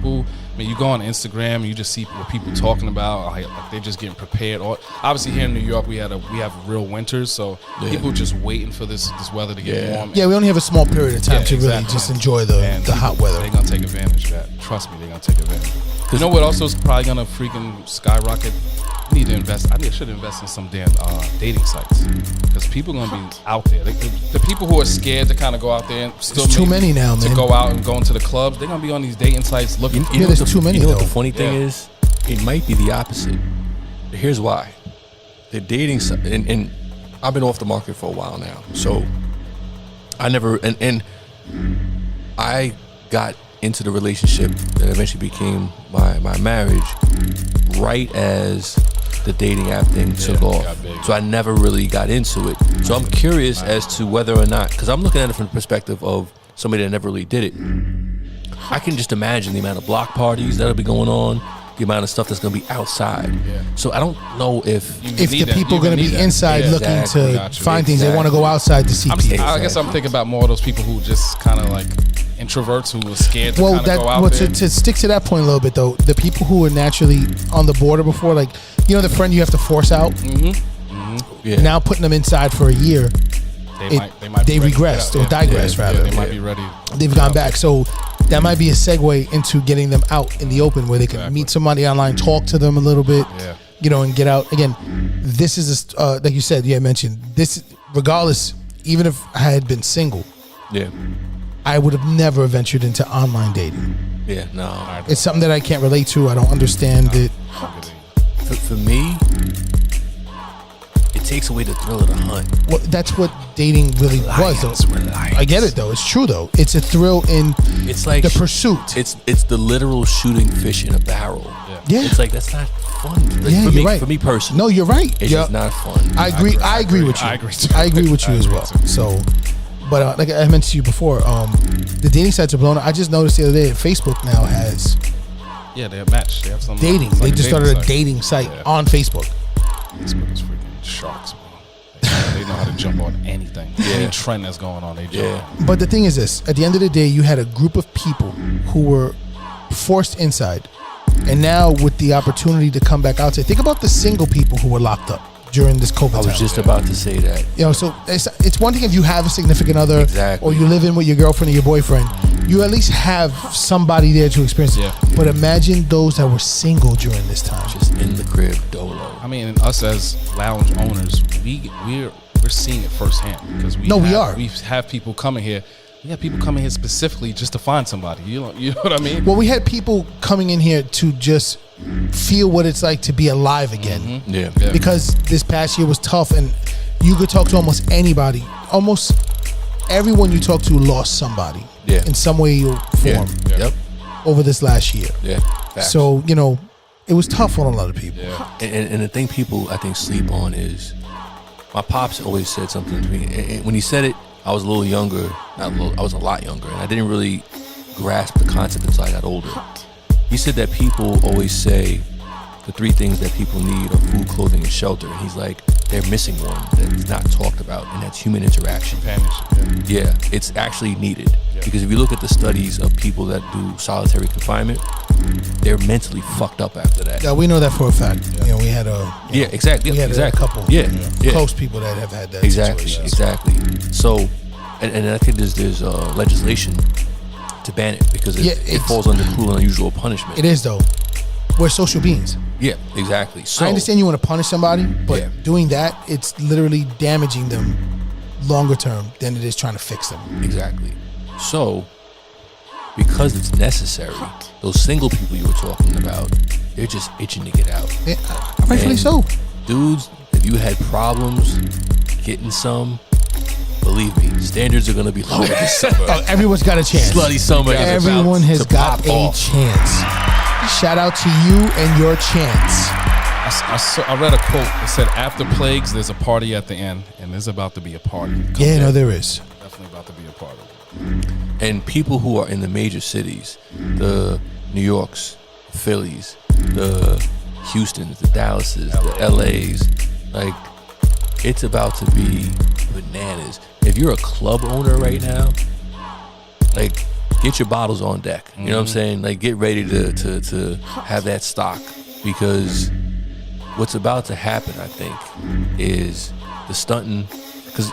go on Instagram and you just see what people talking about. Like they're just getting prepared. Or obviously here in New York, we have real winters, so people just waiting for this weather to get warm. Yeah, we only have a small period of time to really exactly. just enjoy the hot weather. They're going to take advantage of that. Trust me, they're going to take advantage. You know what also is probably going to freaking skyrocket? I should invest in some damn dating sites, because people are going to be out there. The people who are scared to kind of go out there and still There's too many now, man. to go out and go into the clubs, they're going to be on these dating sites looking. You know there's what too many, You know what though. the funny thing is? It might be the opposite. Here's why. The dating site, and I've been off the market for a while now, so I never, and I got into the relationship that eventually became my marriage right as the dating app thing took off. So I never really got into it. So I'm curious as to whether or not, because I'm looking at it from the perspective of somebody that never really did it. I can just imagine the amount of block parties that'll be going on, the amount of stuff that's going to be outside. So I don't know if the people are going to be inside looking to find things, they want to go outside to see people. I guess I'm thinking about more of those people who just kind of like introverts who are scared to kind of go out there. To stick to that point a little bit though, the people who were naturally on the border before, like, you know, the friend you have to force out, now putting them inside for a year, they regressed or digressed rather. They might be ready. They've gone back. So that might be a segue into getting them out in the open, where they can meet somebody online, talk to them a little bit, you know, and get out. Again, this is like you said, mentioned this. Regardless, even if I had been single, I would have never ventured into online dating. No. It's something that I can't relate to. I don't understand it. For me, it takes away the thrill of the hunt. Well, that's what dating really was, though. I get it, though. It's true, though. It's a thrill in like the pursuit. It's the literal shooting fish in a barrel. Yeah. It's like, that's not fun. Like, Yeah, you're right. For me personally. No, you're right. It's just not fun. I agree. I agree with you. I agree too. I agree with you as well. So, but like I mentioned to you before, the dating sites are blown up. I just noticed the other day that Facebook now has they have Match. They have some dating. it's They like just started a dating site on Facebook. Facebook is freaking sharks, man. They know how to jump on anything. Any trend that's going on, they jump on. But the thing is this: at the end of the day, you had a group of people who were forced inside, and now with the opportunity to come back outside. Think about the single people who were locked up during this COVID I was time. just about to say that. You know, so it's one thing if you have a significant other, or you live in with your girlfriend or your boyfriend, you at least have somebody there to experience it. But imagine those that were single during this time, just in the crib, dolo. I mean, us as lounge owners, we're seeing it firsthand, because we have people coming here. We have people coming here specifically just to find somebody. You know what I mean? Well, we had people coming in here to just feel what it's like to be alive again. Because this past year was tough, and you could talk to almost anybody. Almost everyone you talk to lost somebody in some way or form over this last year. So, you know, it was tough on a lot of people. And the thing people, I think, sleep on is, my pops always said something to me. And when he said it, I was a little younger. I was a lot younger, and I didn't really grasp the concept until I got older. He said that people always say the three things that people need are food, clothing, and shelter. And he's like, they're missing one that's not talked about, and that's human interaction. Companionship. It's actually needed. Because if you look at the studies of people that do solitary confinement, they're mentally fucked up after that. Yeah, we know that for a fact. You know, we had exactly. We had a couple close people that have had that situation. Exactly. So, and I think there's legislation to ban it, because it falls under cruel and unusual punishment. It is, though. We're social beings. Yeah, exactly. So I understand you want to punish somebody, but doing that, it's literally damaging them longer term than it is trying to fix them. Exactly. So because it's necessary. Those single people you were talking about, they're just itching to get out. Yeah, rightfully And so. Dudes, if you had problems getting some, believe me, standards are gonna be lower this summer. Oh, everyone's got a chance. Slutty summer is Everyone about has to got pop a off. chance. Shout out to you and your chance. I read a quote. It said, "After plagues, there's a party at the end, and there's about to be a party." Yeah, no, there is. Definitely about to be a party. And people who are in the major cities, the New Yorks, Phillies, the Houstons, the Dallases, the LAs, like, it's about to be bananas. If you're a club owner right now, like, get your bottles on deck. You know what I'm saying? Like, get ready to have that stock, because what's about to happen, I think, is the stunting. Because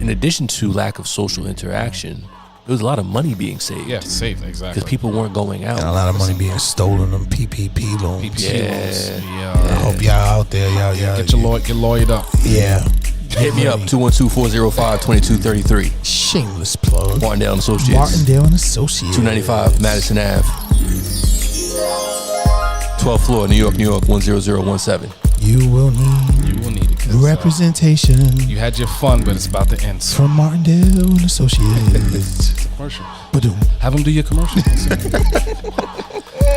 in addition to lack of social interaction, there was a lot of money being saved. Yeah, safe, exactly. Because people weren't going out. And a lot of money being stolen on PPP loans. Yeah. I hope y'all out there, y'all. Get lawyered up. Yeah. Hit me up, 212-405-2233. Shameless plug. Martindale and Associates. Martindale and Associates. 295 Madison Ave. 12th floor, New York, 10017. You will need it. 'Cause, representation you had your fun, but it's about to end. from Martindale and Associates. Commercial. Ba-doom. Have them do your commercial.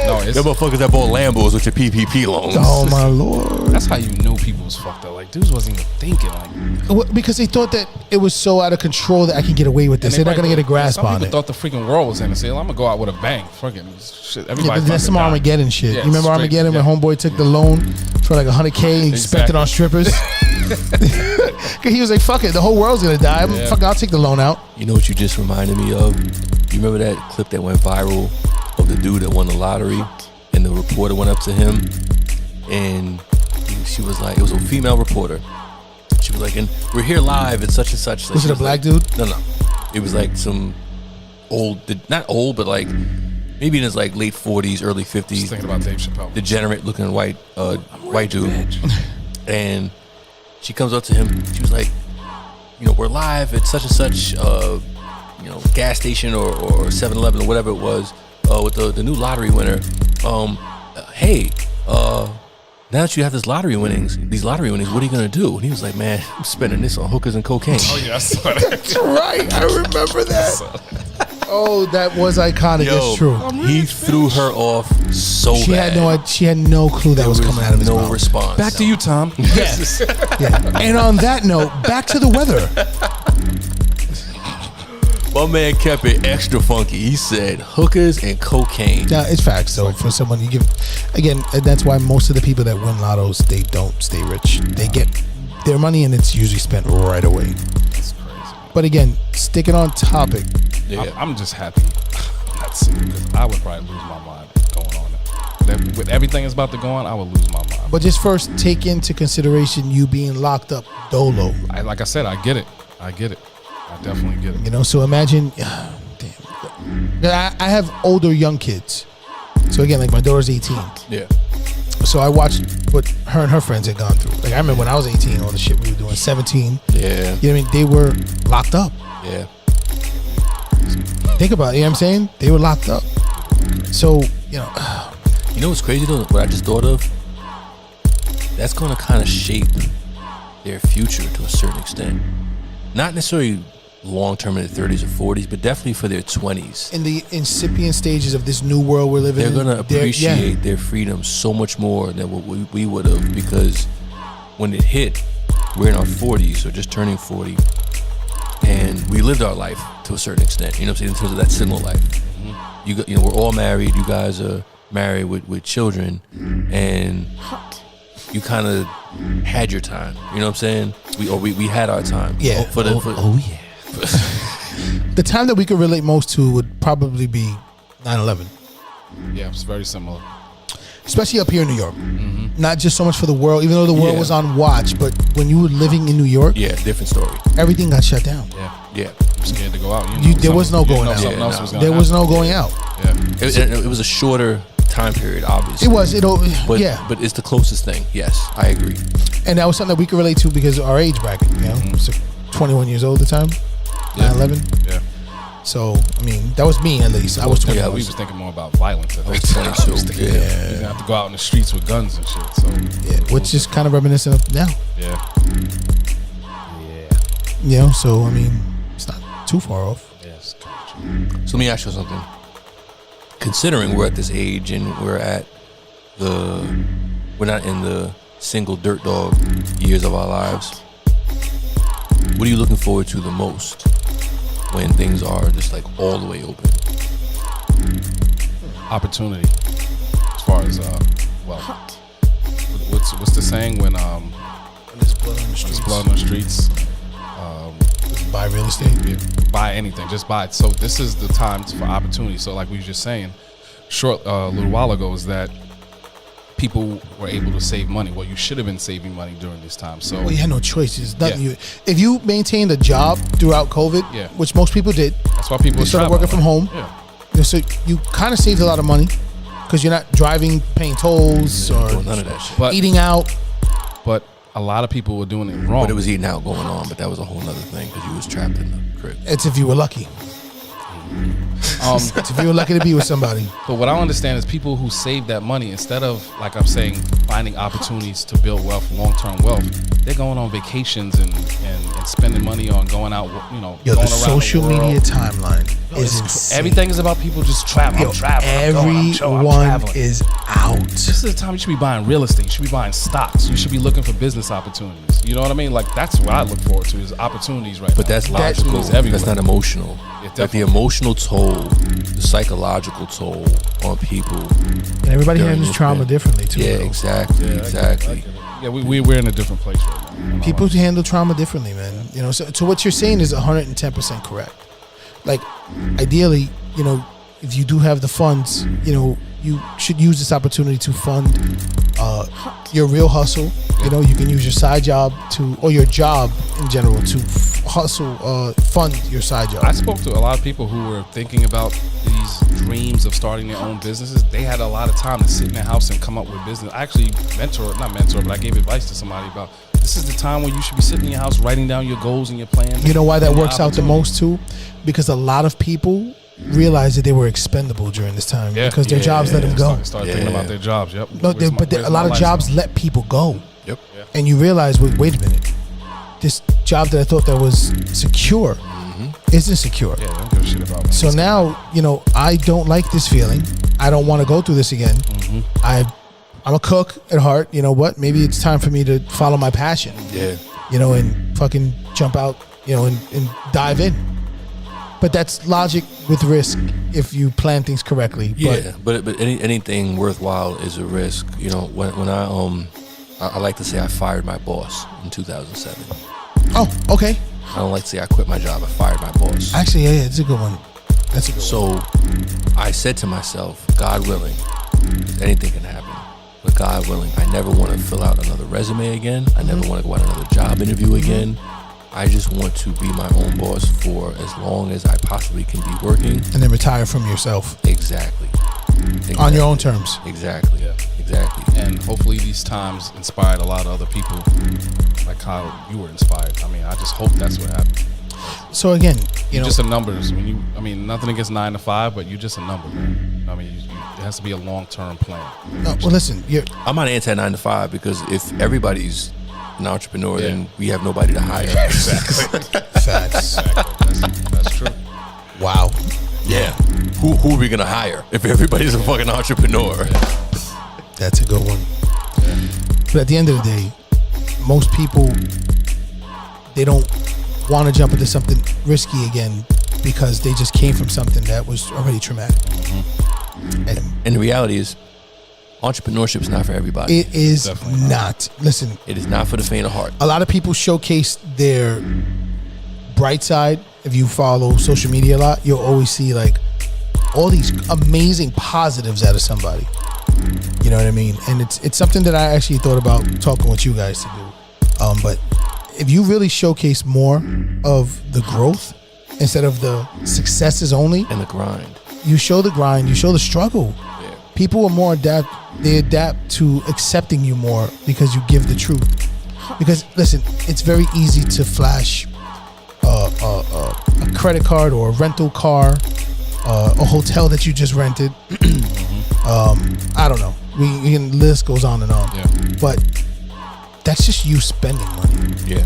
No, it's Them motherfuckers that bought Lambos with your PPP loans. Oh my lord! that's how you know people was fucked up. Like, dudes wasn't even thinking. Like, Well, because they thought that it was so out of control that I can get away with this. They're not gonna get a grasp some on people it. thought the freaking world was in it. Say, I'm gonna go out with a bang. Fucking shit. Yeah, Everybody. but that's some fucking died. Armageddon shit. Yeah, you remember straight- Armageddon yeah. when Homeboy took the loan for like $100K and he spent it on strippers? He was like, "Fuck it, the whole world's gonna die. Yeah. Fuck, I'll take the loan out." You know what you just reminded me of? You remember that clip that went viral of the dude that won the lottery, and the reporter went up to him, and she was like, it was a female reporter. She was like, and we're here live at such and such. Was She it a black dude? No. It was like some old, not old, but like maybe in his like late 40s, early 50s. Just thinking about Dave Chappelle. Degenerate looking white dude. And she comes up to him. She was like, you know, we're live at such and such, you know, gas station or 7-Eleven or whatever it was, with the new lottery winner. Hey, now that you have these lottery winnings, what are you gonna do? And he was like, man, I'm spending this on hookers and cocaine. Oh yeah, I saw that. That's right. I remember that. Oh, that was iconic. Yo, It's true. he threw her off so She bad. had no clue that was There coming out of his no mouth. response. Back to you, Tom. Yes. Yeah. And on that note, back to the weather. My man kept it extra funky. He said hookers and cocaine. Now, it's facts, though. For someone you give, again, that's why most of the people that win lottos, they don't stay rich. They get their money and it's usually spent right away. That's crazy. But again, sticking on topic, Yeah. I'm just happy. Not seeing it, 'cause I would probably lose my mind going on. With everything that's about to go on, I would lose my mind. but just first take into consideration you being locked up dolo. Like I said, I get it. I definitely get it. You know, so imagine, damn. I have older young kids. So again, like my daughter's 18. Yeah. So I watched what her and her friends had gone through. Like I remember when I was 18, all the shit we were doing, 17. Yeah. You know what I mean? They were locked up. Yeah. Think about it, you know what I'm saying? They were locked up. So, you know, You know what's crazy though? What I just thought of? That's going to kind of shape their future to a certain extent. Not necessarily long term in their 30s or 40s, but definitely for their 20s. in the incipient stages of this new world we're living They're in. going to appreciate their freedom so much more than what we would have, because when it hit, we're in our 40s or just turning 40, and we lived our life to a certain extent, you know what I'm saying, in terms of that single life. You know, we're all married. You guys are married with children, and you kind of had your time. You know what I'm saying? We had our time. Yeah. Yeah. The time that we could relate most to would probably be 9/11. Yeah, it's very similar. Especially up here in New York. Not just so much for the world, even though the world Yeah. was on watch, but when you were living in New York, Yeah, different story. everything got shut down. Yeah. Yeah. I'm scared to go out. You know, There was no something- going know out. something Yeah, else no. was gonna There was no happen. going out. Yeah. It was a shorter time period, obviously. It was, But, yeah. but it's the closest thing. Yes, I agree. And that was something that we could relate to because of our age bracket, you know? So 21 years old at the time, 9/11. Yeah. So, I mean, that was me at least. I was 20. Yeah, we was thinking more about violence at those times. 22, I was thinking, yeah. you're gonna have to go out in the streets with guns and shit. So Yeah, which is kind of reminiscent of now. yeah. You know, so I mean, it's not too far off. Yes. So let me ask you something. Considering we're at this age and we're not in the single dirt dog years of our lives, what are you looking forward to the most when things are just like all the way open? Opportunity, as far as what's the saying when There's blood on the there's streets. blood on the streets? Buy real estate. Yeah, buy anything, just buy it. So this is the time for opportunity. So like we were just saying, a little while ago, is that people were able to save money. Well, you should have been saving money during this time. So Well, you had no choice. There's nothing Yeah. if you maintained a job throughout COVID, Yeah. which most people did, that's why people they started working from home. Yeah. So you kind of saved a lot of money because you're not driving, paying tolls, or Doing none of that shit. But eating out. but a lot of people were doing it wrong. But it was eating out going on, but that was a whole nother thing because you was trapped in the crib. It's if you were lucky. It's if you were lucky to be with somebody. But what I understand is people who save that money, instead of, like I'm saying, finding opportunities to build wealth, long-term wealth, they're going on vacations and spending money on going out, Yo, going the around social the world. media timeline Yo, is it's insane. everything is about people just traveling. Yo, I'm traveling. I'm everyone traveling. is out. This is the time you should be buying real estate. You should be buying stocks. You should be looking for business opportunities. You know what I mean? Like, that's what I look forward to, is opportunities right But now. that's logical. Opportunities everywhere. That's not emotional. Yeah, Like the definitely. emotional toll, the psychological toll on people. And everybody during handles this trauma bit. differently too. Yeah, bro. exactly, Yeah, I get it, I exactly. get it. Yeah, we're in a different place right now. People handle trauma differently, man. You know, so what you're saying is 110% correct. Like, ideally, you know, if you do have the funds, you know, you should use this opportunity to fund your real hustle. You know, you can use your side job or your job in general to fund your side job. I spoke to a lot of people who were thinking about these dreams of starting their own businesses. They had a lot of time to sit in their house and come up with business. I actually but I gave advice to somebody about, this is the time where you should be sitting in your house writing down your goals and your plans. You know why that and your works out the opportunities. most too? Because a lot of people realized that they were expendable during this time because their jobs let them go. Start thinking about their jobs. Yep. No, Where's but where's a lot my of jobs lifestyle? let people go. Yep. And you realize, wait a minute, this job that I thought that was secure isn't secure. Yeah, I don't give a shit about me. So now, you know, I don't like this feeling. I don't want to go through this again. I'm a cook at heart. You know what? Maybe it's time for me to follow my passion. Yeah. You know, and fucking jump out, you know, and dive in. But that's logic with risk if you plan things correctly. Yeah, but anything worthwhile is a risk. You know, when I like to say I fired my boss in 2007. Oh, okay. I don't like to say I quit my job. I fired my boss. Actually, yeah, it's a good one. That's a good one. So I said to myself, God willing, anything can happen. But God willing, I never want to fill out another resume again. I never want to go out another job interview again. I just want to be my own boss for as long as I possibly can be working. And then retire from yourself Exactly. on your own terms. Exactly. Yeah. Exactly. And hopefully these times inspired a lot of other people, like how you were inspired. I mean, I just hope that's what happened. So again, you You're know, just a numbers. Nothing against 9 to 5, but you're just a number, man. I mean, it has to be a long-term plan. well, listen, I'm not anti 9 to 5 because if everybody's an entrepreneur, Yeah. then we have nobody to hire. Exactly. facts. That's true. Wow. Yeah. Who are we gonna hire if everybody's a fucking entrepreneur? That's a good one. But at the end of the day, most people, they don't want to jump into something risky again because they just came from something that was already traumatic. And the reality is, entrepreneurship is not for everybody. It is Definitely not. Listen, It is not for the faint of heart. a lot of people showcase their bright side. If you follow social media a lot, you'll always see like all these amazing positives out of somebody. You know what I mean? And it's something that I actually thought about talking with you guys to do. But if you really showcase more of the growth instead of the successes only, And the grind. you show the grind, you show the struggle. Yeah. People are more they adapt to accepting you more because you give the truth. Because listen, it's very easy to flash a credit card or a rental car, a hotel that you just rented. I don't know. The list goes on and on. Yeah. But that's just you spending money. Yeah.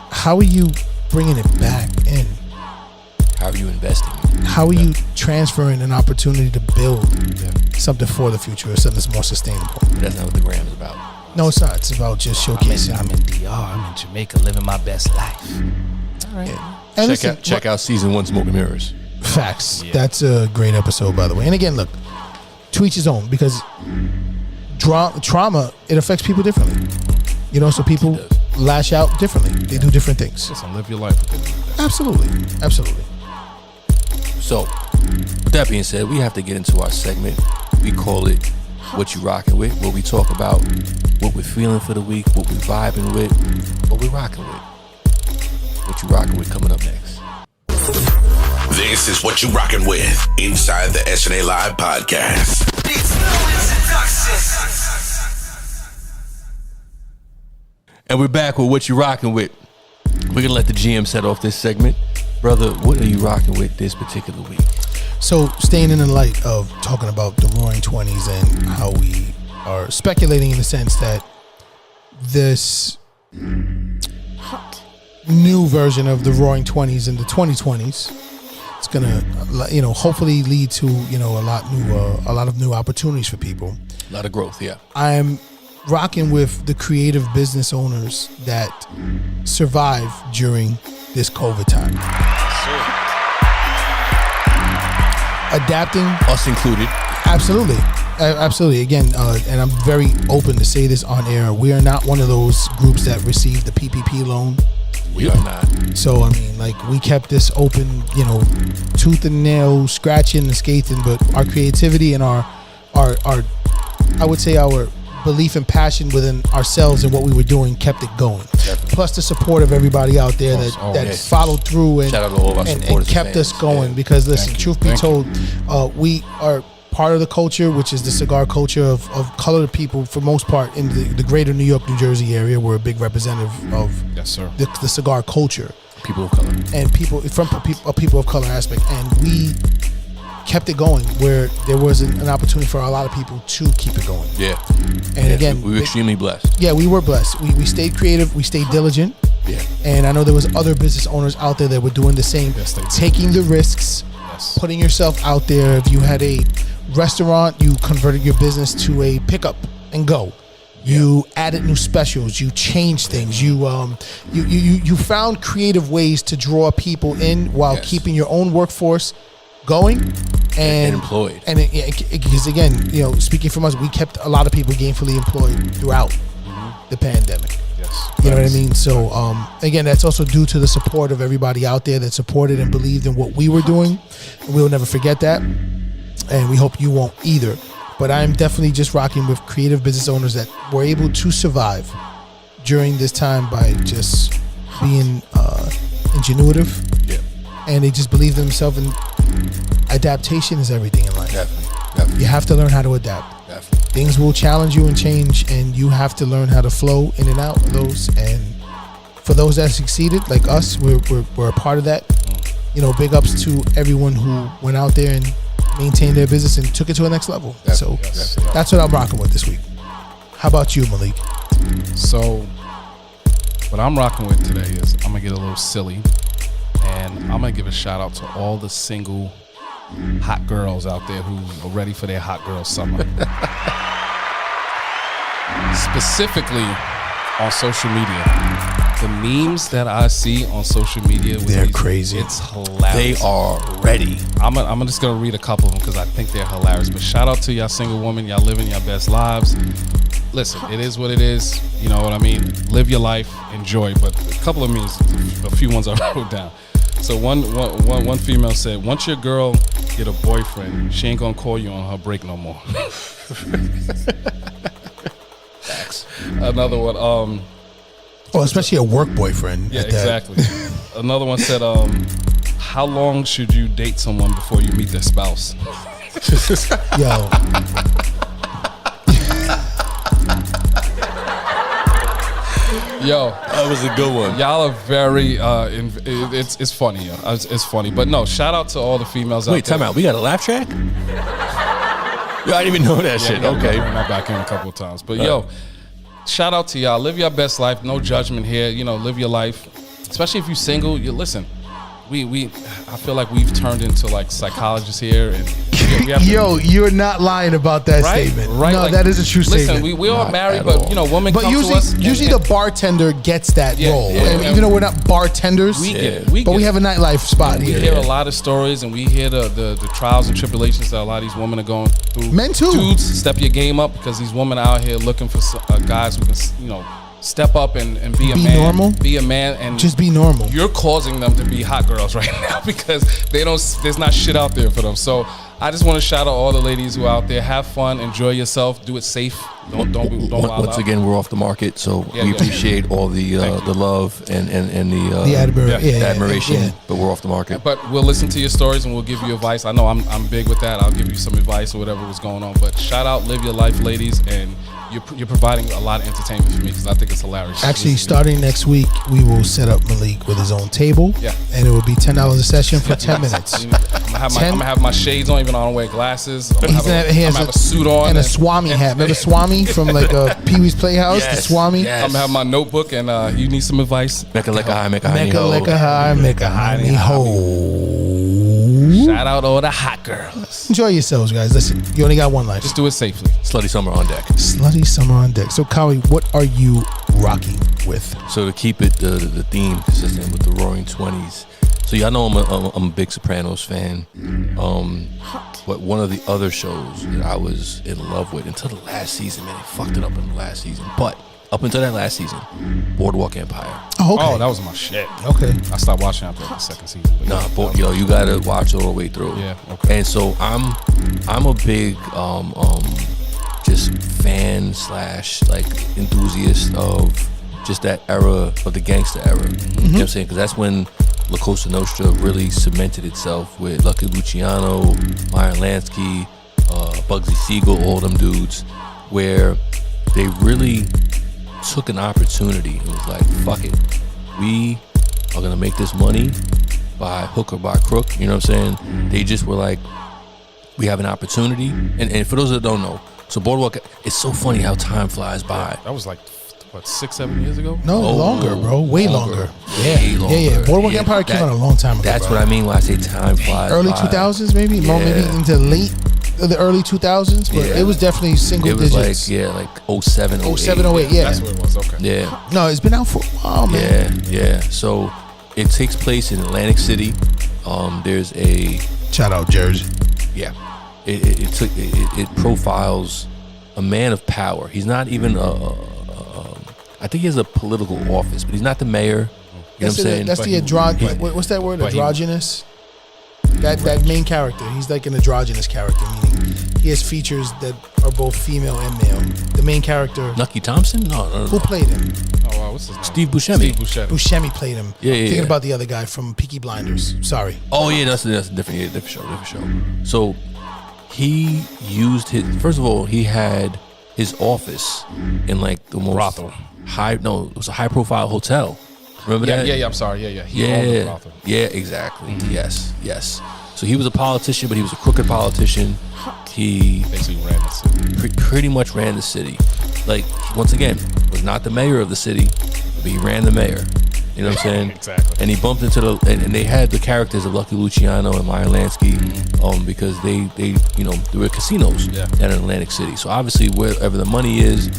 How are you bringing it back in? How are you investing? How are you transferring an opportunity to build something for the future or something that's more sustainable? That's not what the gram is about. No, it's not. It's about just showcasing. I'm in DR. I'm in Jamaica, living my best life. All right. Yeah. And listen, Check out season 1, Smoke and Mirrors. Facts. Yeah. That's a great episode, by the way. And again, look, to each his own, because trauma, it affects people differently. You know, so people lash out differently. They do different things. Listen, live your life. Absolutely. Absolutely. So, with that being said, we have to get into our segment. We call it What You Rockin' With, where we talk about what we're feeling for the week, what we're vibing with, what we're rocking with. What You Rockin' With coming up next. This is What You Rockin' With inside the SNA Live podcast. And we're back with What You Rockin' With. We're going to let the GM set off this segment. Brother, what are you rocking with this particular week? So, staying in the light of talking about the Roaring 20s and how we are speculating in the sense that this new version of the Roaring 20s in the 2020s, it's gonna, hopefully lead to, a lot of new opportunities for people. A lot of growth, yeah. I'm rocking with the creative business owners that survive during this COVID time. Adapting, us included. Absolutely. Absolutely. Again, and I'm very open to say this on air. We are not one of those groups that received the PPP loan. We are not. So, I mean, we kept this open, tooth and nail, scratching and skating, but our creativity and our I would say our belief and passion within ourselves and what we were doing kept it going. Definitely. Plus the support of everybody out there that followed through and, shout out to all of our and kept us going. Yeah. Because listen, truth be told, we are part of the culture, which is the cigar culture of colored people for most part in the greater New York, New Jersey area. We're a big representative of the cigar culture. People of color. And people from a people of color aspect. And we kept it going where there was an opportunity for a lot of people to keep it going. Yeah. And again, we were extremely blessed. Yeah, we were blessed. We stayed creative. We stayed diligent. Yeah. And I know there was other business owners out there that were doing the same, taking the risks, putting yourself out there. If you had a restaurant, you converted your business to a pickup and go. You added new specials. You changed things. You found creative ways to draw people in while keeping your own workforce going and employed. And because again, speaking from us, we kept a lot of people gainfully employed throughout the pandemic. Yes. You know what I mean? So again, that's also due to the support of everybody out there that supported and believed in what we were doing. We'll never forget that. And we hope you won't either. But I'm definitely just rocking with creative business owners that were able to survive during this time by just being ingenuitive. Yeah. And they just believe in themselves, and adaptation is everything in life. Definitely. You have to learn how to adapt. Definitely. Things will challenge you and change, and you have to learn how to flow in and out of those. And for those that succeeded, like us, we're a part of that. Big ups to everyone who went out there and maintained their business and took it to the next level. Definitely. So that's what I'm rocking with this week. How about you, Malik? So what I'm rocking with today is I'm gonna get a little silly, and I'm gonna give a shout out to all the single hot girls out there who are ready for their hot girl summer. Specifically on social media. The memes that I see on social media, they're crazy. It's hilarious. They are ready. I'm just gonna read a couple of them because I think they're hilarious. But shout out to y'all single women, y'all living your best lives. Listen, it is what it is. You know what I mean? Live your life, enjoy. But a couple of memes, a few ones I wrote down. So one female said, once your girl get a boyfriend, she ain't gonna call you on her break no more. Another one, especially a work boyfriend. Yeah, exactly. Another one said, how long should you date someone before you meet their spouse? Yo. Yo, That was a good one. y'all are very. It's funny. Yo. It's funny, but no. Shout out to all the females. Wait, out there. time out. We got a laugh track? Yo, I didn't even know that shit. Yeah, Okay. bring that back in a couple of times. But yo, shout out to y'all. Live your best life. No judgment here. You know, live your life. Especially if you're single. You listen. I feel like we've turned into like psychologists here, and we have to, Yo, you're not lying about that statement. Right? No, Like, that is a true listen, statement. we all Not married, at but all. you know, women But come to us. usually the bartender gets that role. yeah, And yeah. even though we're not bartenders, we get it. but we have a nightlife spot We here. hear a lot of stories, and we hear the trials and tribulations that a lot of these women are going through. Men too. Dudes, step your game up, because these women out here looking for guys who can, step up and be a Be man. normal? Be a man, and Just be normal. you're causing them to be hot girls right now, because there's not shit out there for them. So I just want to shout out all the ladies who are out there. Have fun, enjoy yourself, do it safe. Don't wild Once out. again, we're off the market, so Yeah, we yeah. appreciate all the love and The admiration, yeah. but we're off the market. But we'll listen to your stories and we'll give you advice. I know I'm big with that. I'll give you some advice or whatever was going on. But shout out, live your life, ladies, and you're providing a lot of entertainment for me, because I think it's hilarious. Actually, starting next week, we will set up Malik with his own table. Yeah. And it will be $10 a session for 10 minutes. I'm gonna have my shades on, even though I don't wear glasses. I'm He's gonna he have has a suit on and a Swami hat. Remember Swami from like Pee-wee's Playhouse? Yes, The Swami? yes. I'm gonna have my notebook, and you need some advice. Mecca like a high, Mecca high, Mecca, Lecca, high, Mecca, honey, ho. Shout out all the hot girls. Enjoy yourselves, guys. Listen, you only got one life. Just do it safely. Slutty summer on deck. Slutty summer on deck. So, Kali, what are you rocking with? So to keep it the theme consistent with the Roaring 20s. So y'all know I'm a big Sopranos fan. But one of the other shows that I was in love with until the last season, man, they fucked it up in the last season. But up until that last season, Boardwalk Empire. Oh, okay. Oh, that was my shit. Okay. I stopped watching after the second season. But Nah, you gotta watch it all the way through. Yeah, okay. And so I'm a big just fan / like enthusiast of just that era of the gangster era. You know what I'm saying? Because that's when La Cosa Nostra really cemented itself with Lucky Luciano, Meyer Lansky, Bugsy Siegel, all them dudes, where they really took an opportunity and was like, fuck it. We are gonna make this money by hook or by crook. You know what I'm saying? They just were like, we have an opportunity. And for those that don't know, so Boardwalk, it's so funny how time flies by. That was like, what, 6-7 years ago? No, longer, bro. Way longer. Way longer. Yeah. Boardwalk Yeah, Empire came that- out a long time ago. That's bro. what I mean when I say time flies Early by. 2000s, maybe? More maybe Yeah. into the early 2000s, but Yeah. it was definitely single It was digits. like 07, 08. 07, 08, yeah. That's what it was. Okay. Yeah, No, it's been out for a while, man. yeah. So it takes place in Atlantic City. There's a Shout out Jersey. yeah. It profiles a man of power. He's not even I think he has a political office, but he's not the mayor. You know what I'm saying? That's But the he- androgynous. What's that word? but he- Androgynous. That main character. He's like an androgynous character, meaning he has features that are both female and male. The main character. Nucky Thompson? No. Who played him? Oh, wow, what's his name? Steve Buscemi. Steve Buscemi. Buscemi played him. Yeah. Thinking about the other guy from Peaky Blinders. Sorry. Oh yeah, that's a different show. So he used his, first of all, he had his office in like the most Brothel. it was a high profile hotel. Remember that? Yeah, I'm sorry. Yeah. He owned the brothel. Yeah, exactly. Yes. So he was a politician, but he was a crooked politician. He Basically ran the city. pretty much ran the city. Like, once again, was not the mayor of the city, but he ran the mayor. You know what I'm saying? Exactly. And he bumped into and they had the characters of Lucky Luciano and Meyer Lansky, because they there were casinos down in Atlantic City. So obviously wherever the money is,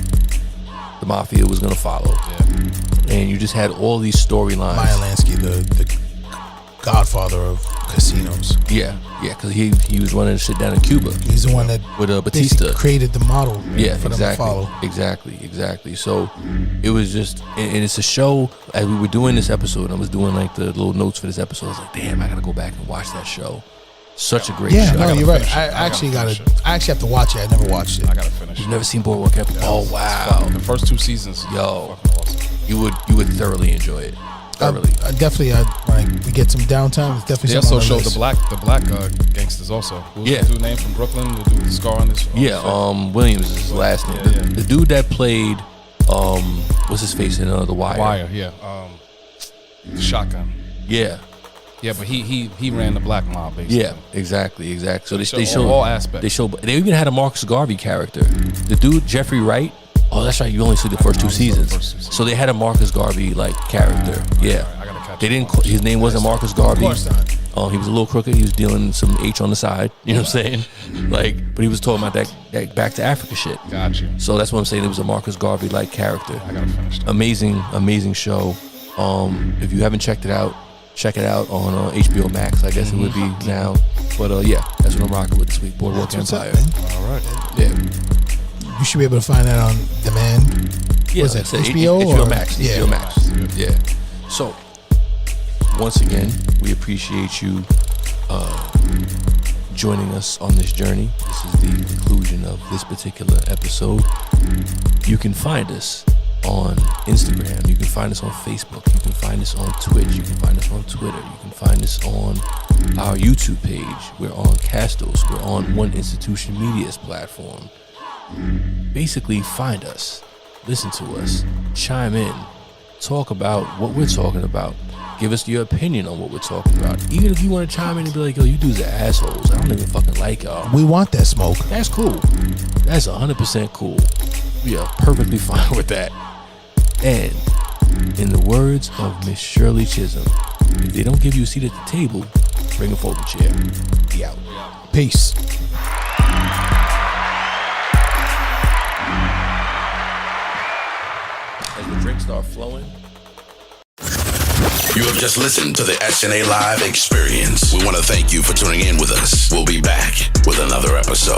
the mafia was gonna follow. Yeah. And you just had all these storylines. Meyer Lansky, the godfather of casinos. Yeah, because he was running shit down in Cuba He's the one that with basically Batista. created the model Yeah, for them to follow. exactly. So it was just, and it's a show. As we were doing this episode, I was doing like the little notes for this episode. I was like, damn, I gotta go back and watch that show. Such a great Yeah, show. no, you're right. finish it. I I actually gotta got finish I actually have to watch it. I never watched it. I gotta finish. You've never seen Boardwalk Empire? Oh wow, The first 2 seasons. Yo. Fucking awesome. you would thoroughly enjoy it. Thoroughly. Definitely, when we get some downtime. It's definitely They something also on showed list. the black gangsters also. Who's Yeah. the dude name from Brooklyn? The dude with the scar on his face? Williams is his last name. Yeah. The dude that played What's his face in The Wire? Wire, yeah. Shotgun. Yeah. Yeah, but he ran the black mob basically. Yeah, exactly. So they So showed all aspects. They even had a Marcus Garvey character. The dude Jeffrey Wright. Oh, that's right. You only see the first two seasons. So they had a Marcus Garvey like character. Yeah. I gotta catch They up. didn't. His name wasn't Marcus Garvey. Of course not. He was a little crooked. He was dealing some H on the side. You know what I'm saying? But he was talking about that Back to Africa shit. Got you. So that's what I'm saying. It was a Marcus Garvey like character. I gotta finish that. Amazing show. If you haven't checked it out, check it out on HBO Max. I guess it would be now. But yeah, that's what I'm rocking with this week. Boardwalk That's what's Empire. up, man. All right. Yeah. You should be able to find that on demand. Yeah, What's like that, I said, HBO HBO or- Max. Yeah. HBO Max. Yeah. So, once again, we appreciate you joining us on this journey. This is the conclusion of this particular episode. You can find us on Instagram. You can find us on Facebook. You can find us on Twitch. You can find us on Twitter. You can find us on our YouTube page. We're on Castos. We're on One Institution Media's platform. Basically, find us, listen to us, chime in, talk about what we're talking about. Give us your opinion on what we're talking about. Even if you want to chime in and be like, yo, you dudes are assholes. I don't even fucking like y'all. We want that smoke. That's cool. That's 100% cool. We are perfectly fine with that. And in the words of Miss Shirley Chisholm, if they don't give you a seat at the table, bring a folding chair. Be out. Peace. As the drinks start flowing. You have just listened to the SNA Live Experience. We want to thank you for tuning in with us. We'll be back with another episode.